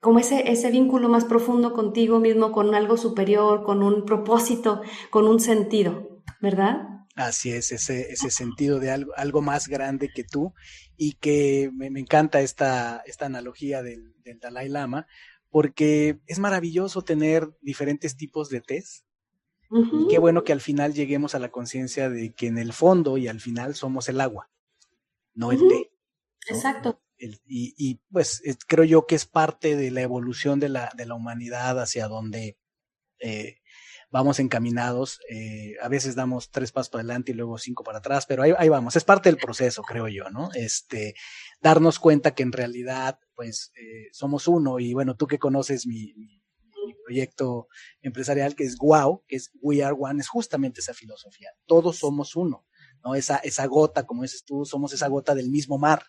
como ese vínculo más profundo contigo mismo, con algo superior, con un propósito, con un sentido, ¿verdad? Así es, ese sentido de algo más grande que tú, y que me encanta esta analogía del Dalai Lama, porque es maravilloso tener diferentes tipos de tés. Uh-huh. Y qué bueno que al final lleguemos a la conciencia de que en el fondo y al final somos el agua, no el té, ¿no? Exacto. Y pues creo yo que es parte de la evolución de la humanidad hacia donde vamos encaminados, a veces damos 3 pasos para adelante y luego 5 para atrás, pero ahí vamos, es parte del proceso, creo yo, ¿no? Darnos cuenta que en realidad, pues, somos uno, y bueno, tú que conoces mi proyecto empresarial, que es WOW, que es We Are One, es justamente esa filosofía, todos somos uno, ¿no? Esa gota, como dices tú, somos esa gota del mismo mar,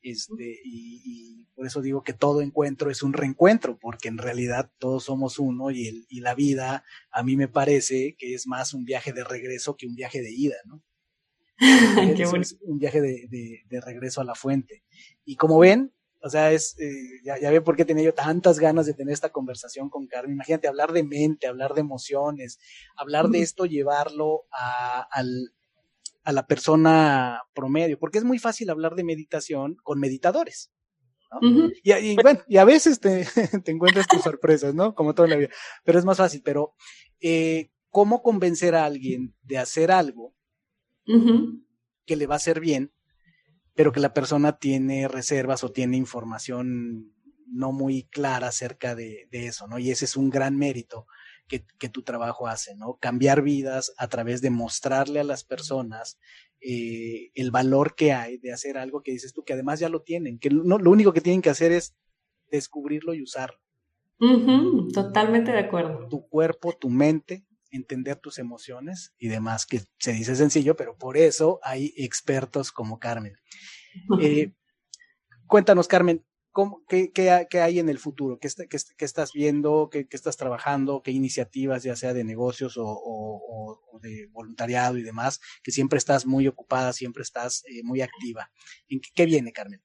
y por eso digo que todo encuentro es un reencuentro, porque en realidad todos somos uno, y la vida a mí me parece que es más un viaje de regreso que un viaje de ida, ¿no? Es un viaje de regreso a la fuente. Y como ven, o sea, ya ven por qué tenía yo tantas ganas de tener esta conversación con Carmen. Imagínate, hablar de mente, hablar de emociones, hablar de esto, llevarlo a la persona promedio, porque es muy fácil hablar de meditación con meditadores, ¿no? Uh-huh. Bueno, y a veces te encuentras tus sorpresas, ¿no? Como todo en la vida, pero es más fácil. Pero ¿cómo convencer a alguien de hacer algo uh-huh. que le va a hacer bien, pero que la persona tiene reservas o tiene información no muy clara acerca de eso, ¿no? Y ese es un gran mérito que tu trabajo hace, ¿no? Cambiar vidas a través de mostrarle a las personas el valor que hay de hacer algo que dices tú, que además ya lo tienen, que lo único que tienen que hacer es descubrirlo y usarlo. Uh-huh. Totalmente de acuerdo. Tu cuerpo, tu mente, entender tus emociones y demás, que se dice sencillo, pero por eso hay expertos como Carmen. Cuéntanos, Carmen, ¿qué hay en el futuro? ¿Qué estás viendo? ¿Qué estás trabajando? ¿Qué iniciativas, ya sea de negocios o de voluntariado y demás, que siempre estás muy ocupada, siempre estás muy activa? ¿Qué viene, Carmen?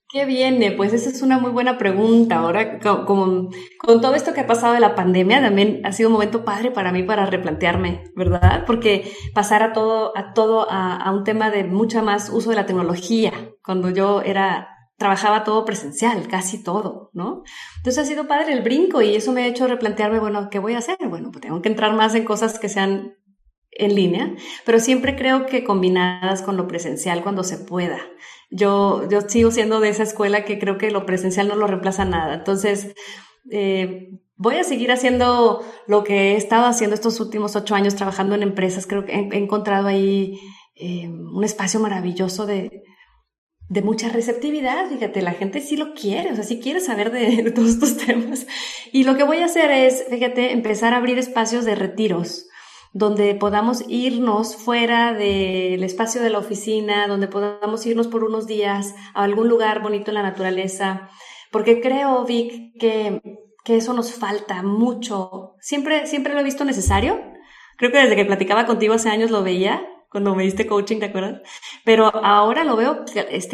¿Qué viene? Pues esa es una muy buena pregunta. Ahora, con todo esto que ha pasado de la pandemia, también ha sido un momento padre para mí para replantearme, ¿verdad? Porque pasar a un tema de mucha más uso de la tecnología, cuando yo trabajaba todo presencial, casi todo, ¿no? Entonces ha sido padre el brinco, y eso me ha hecho replantearme, bueno, ¿qué voy a hacer? Bueno, pues tengo que entrar más en cosas que sean en línea, pero siempre creo que combinadas con lo presencial cuando se pueda. Yo sigo siendo de esa escuela que creo que lo presencial no lo reemplaza nada. Entonces, voy a seguir haciendo lo que he estado haciendo estos últimos 8 años trabajando en empresas. Creo que he encontrado ahí un espacio maravilloso de mucha receptividad. Fíjate, la gente sí lo quiere, o sea, sí quiere saber de todos estos temas. Y lo que voy a hacer es, fíjate, empezar a abrir espacios de retiros, donde podamos irnos fuera del espacio de la oficina, donde podamos irnos por unos días a algún lugar bonito en la naturaleza, porque creo, Vic, que eso nos falta mucho. Siempre lo he visto necesario. Creo que desde que platicaba contigo hace años lo veía, cuando me diste coaching, ¿te acuerdas? Pero ahora lo veo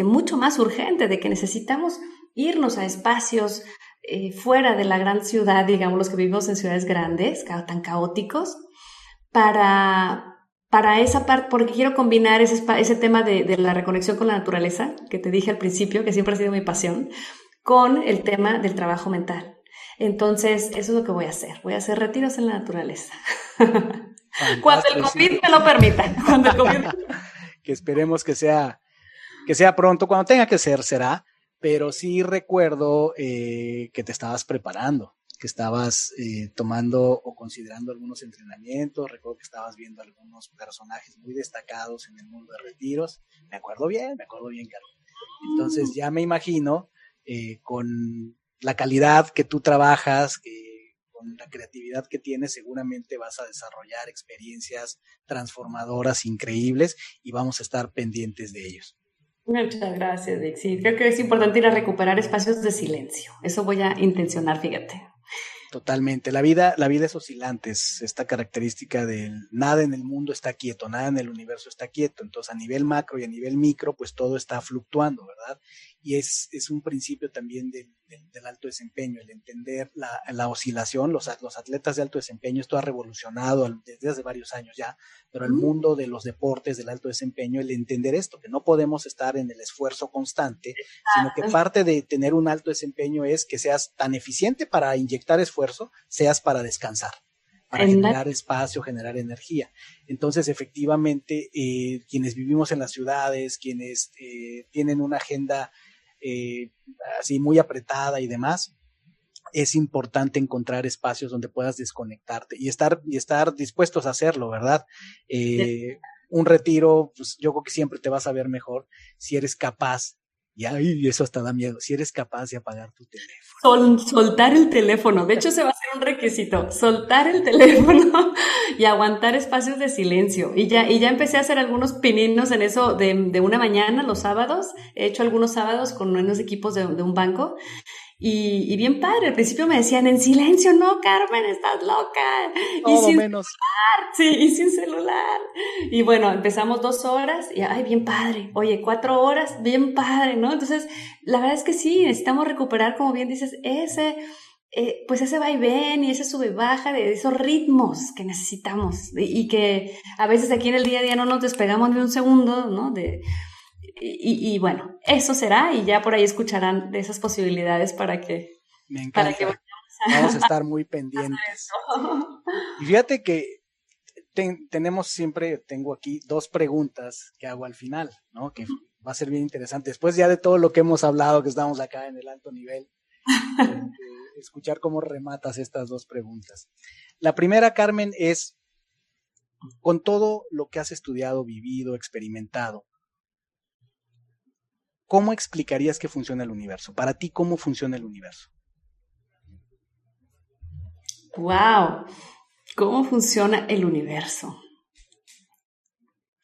mucho más urgente, de que necesitamos irnos a espacios fuera de la gran ciudad, digamos, los que vivimos en ciudades grandes, tan caóticos, para esa parte, porque quiero combinar ese tema de la reconexión con la naturaleza, que te dije al principio, que siempre ha sido mi pasión, con el tema del trabajo mental. Entonces, eso es lo que voy a hacer. Voy a hacer retiros en la naturaleza. Cuando el COVID me lo permita. Cuando el COVID... Que esperemos que sea pronto. Cuando tenga que ser, será. Pero sí recuerdo que te estabas preparando, que estabas tomando o considerando algunos entrenamientos. Recuerdo que estabas viendo algunos personajes muy destacados en el mundo de retiros. Me acuerdo bien, Carlos. Entonces ya me imagino con la calidad que tú trabajas, con la creatividad que tienes, seguramente vas a desarrollar experiencias transformadoras increíbles, y vamos a estar pendientes de ellos. Muchas gracias, Vic. Sí, creo que es importante ir a recuperar espacios de silencio. Eso voy a intencionar, fíjate. Totalmente. La vida es oscilante, es esta característica de nada en el mundo está quieto, nada en el universo está quieto. Entonces, a nivel macro y a nivel micro, pues todo está fluctuando, ¿verdad? Y es un principio también del alto desempeño, el entender la oscilación. Los atletas de alto desempeño, esto ha revolucionado desde hace varios años ya, pero el mundo de los deportes del alto desempeño, el entender esto, que no podemos estar en el esfuerzo constante, sino que parte de tener un alto desempeño es que seas tan eficiente para inyectar esfuerzo, seas para descansar, para generar espacio, generar energía. Entonces, efectivamente, quienes vivimos en las ciudades, quienes tienen una agenda así muy apretada y demás, es importante encontrar espacios donde puedas desconectarte y estar dispuestos a hacerlo, ¿verdad? Un retiro, pues yo creo que siempre te vas a ver mejor si eres capaz, y eso hasta da miedo, si eres capaz de apagar tu teléfono. Soltar el teléfono, de hecho se va a hacer un requisito, soltar el teléfono y aguantar espacios de silencio. Y ya empecé a hacer algunos pininos en eso de una mañana, los sábados. He hecho algunos sábados con unos equipos de un banco. Y bien padre, al principio me decían, en silencio, no, Carmen, estás loca. Todo menos. Sí, y sin celular. Y bueno, empezamos 2 horas y, ay, bien padre. Oye, 4 horas, bien padre, ¿no? Entonces, la verdad es que sí, necesitamos recuperar, como bien dices, pues ese vaivén y ese sube y baja de esos ritmos que necesitamos y que a veces aquí en el día a día no nos despegamos ni un segundo, ¿no? Y bueno, eso será y ya por ahí escucharán de esas posibilidades para que... Me encanta. Vamos a estar muy pendientes. Y fíjate que tengo aquí 2 preguntas que hago al final, ¿no? Que va a ser bien interesante. Después ya de todo lo que hemos hablado, que estamos acá en el alto nivel, escuchar cómo rematas estas 2 preguntas. La primera, Carmen, es, con todo lo que has estudiado, vivido, experimentado, ¿cómo explicarías que funciona el universo? Para ti, ¿cómo funciona el universo? ¡Wow! ¿Cómo funciona el universo?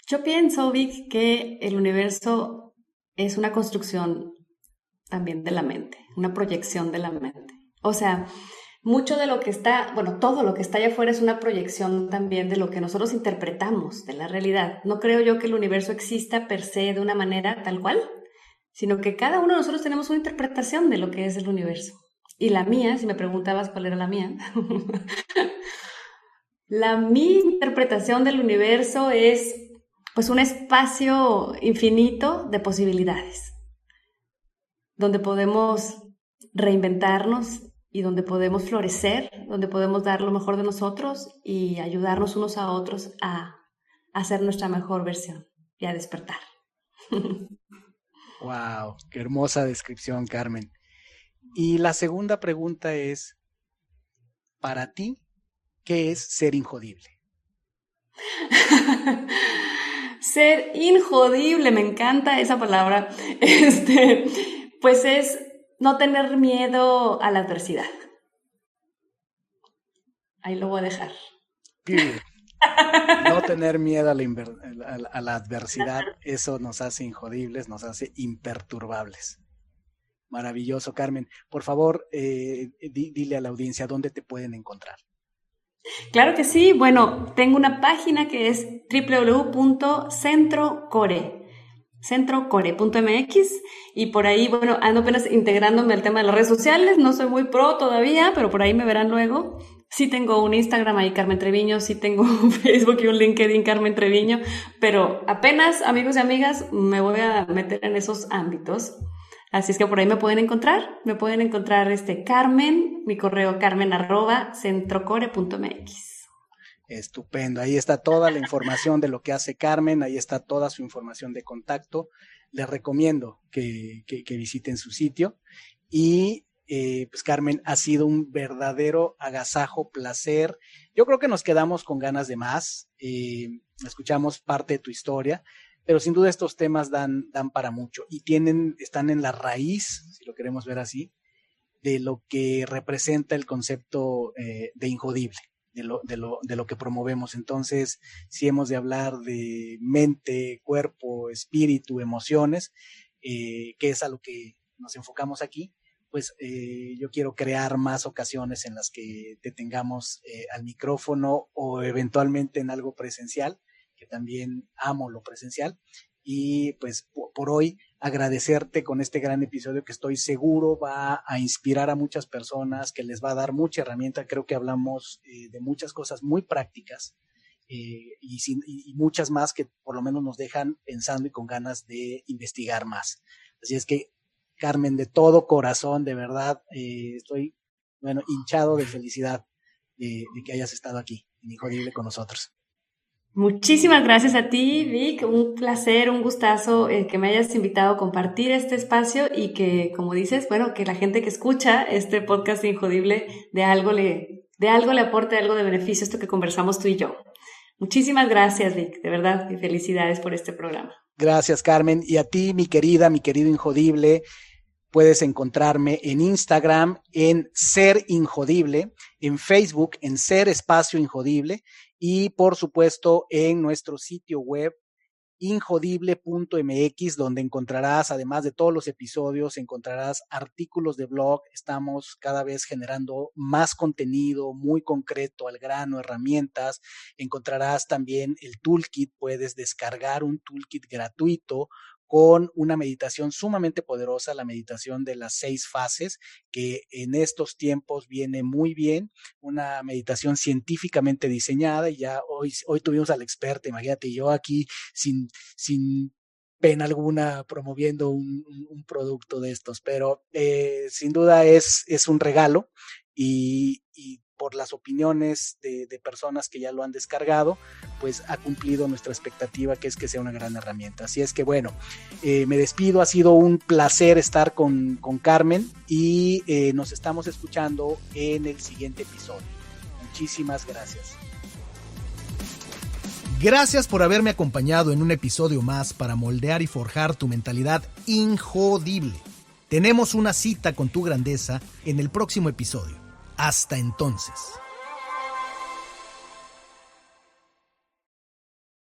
Yo pienso, Vic, que el universo es una construcción también de la mente, una proyección de la mente. O sea, mucho de lo que está, bueno, todo lo que está allá afuera es una proyección también de lo que nosotros interpretamos de la realidad. No creo yo que el universo exista per se de una manera tal cual, sino que cada uno de nosotros tenemos una interpretación de lo que es el universo. Y la mía, si me preguntabas cuál era la mía, mi interpretación del universo es pues un espacio infinito de posibilidades, donde podemos reinventarnos y donde podemos florecer, donde podemos dar lo mejor de nosotros y ayudarnos unos a otros a hacer nuestra mejor versión y a despertar. Wow, qué hermosa descripción, Carmen. Y la segunda pregunta es, para ti, ¿qué es ser injodible? Ser injodible, me encanta esa palabra. Pues es no tener miedo a la adversidad. Ahí lo voy a dejar. No tener miedo a la adversidad, eso nos hace injodibles, nos hace imperturbables. Maravilloso, Carmen. Por favor, dile a la audiencia dónde te pueden encontrar. Claro que sí. Bueno, tengo una página que es www.centrocore.mx y por ahí, bueno, ando apenas integrándome al tema de las redes sociales. No soy muy pro todavía, pero por ahí me verán luego. Sí tengo un Instagram ahí, Carmen Treviño, sí tengo un Facebook y un LinkedIn, Carmen Treviño, pero apenas, amigos y amigas, me voy a meter en esos ámbitos. Así es que por ahí me pueden encontrar Carmen, mi correo carmen@centrocore.mx. Estupendo, ahí está toda la información de lo que hace Carmen, ahí está toda su información de contacto. Les recomiendo que visiten su sitio y pues Carmen, ha sido un verdadero agasajo, placer. Yo creo que nos quedamos con ganas de más, escuchamos parte de tu historia, pero sin duda estos temas dan para mucho y están en la raíz, si lo queremos ver así, de lo que representa el concepto de injodible, de lo que promovemos. Entonces, si hemos de hablar de mente, cuerpo, espíritu, emociones, que es a lo que nos enfocamos aquí, pues yo quiero crear más ocasiones en las que te tengamos al micrófono o eventualmente en algo presencial, que también amo lo presencial. Y pues por hoy agradecerte con este gran episodio que estoy seguro va a inspirar a muchas personas, que les va a dar mucha herramienta. Creo que hablamos de muchas cosas muy prácticas y muchas más que por lo menos nos dejan pensando y con ganas de investigar más. Así es que, Carmen, de todo corazón, de verdad, estoy, hinchado de felicidad de que hayas estado aquí, en Injodible, con nosotros. Muchísimas gracias a ti, Vic. Un placer, un gustazo que me hayas invitado a compartir este espacio y que, como dices, bueno, que la gente que escucha este podcast Injodible de algo le aporte algo de beneficio esto que conversamos tú y yo. Muchísimas gracias, Vic, de verdad, y felicidades por este programa. Gracias, Carmen. Y a ti, mi querido Injodible, puedes encontrarme en Instagram en Ser Injodible, en Facebook en Ser Espacio Injodible y, por supuesto, en nuestro sitio web injodible.mx, donde encontrarás, además de todos los episodios, encontrarás artículos de blog. Estamos cada vez generando más contenido muy concreto, al grano, herramientas. Encontrarás también el toolkit. Puedes descargar un toolkit gratuito con una meditación sumamente poderosa, la meditación de las 6 fases, que en estos tiempos viene muy bien, una meditación científicamente diseñada. Y ya hoy tuvimos al experto, imagínate, yo aquí sin pena alguna promoviendo un producto de estos, pero sin duda es un regalo y por las opiniones de personas que ya lo han descargado, pues ha cumplido nuestra expectativa, que es que sea una gran herramienta. Así es que bueno, me despido, ha sido un placer estar con Carmen y nos estamos escuchando en el siguiente episodio. Muchísimas gracias. Gracias por haberme acompañado en un episodio más para moldear y forjar tu mentalidad injodible. Tenemos una cita con tu grandeza en el próximo episodio. Hasta entonces.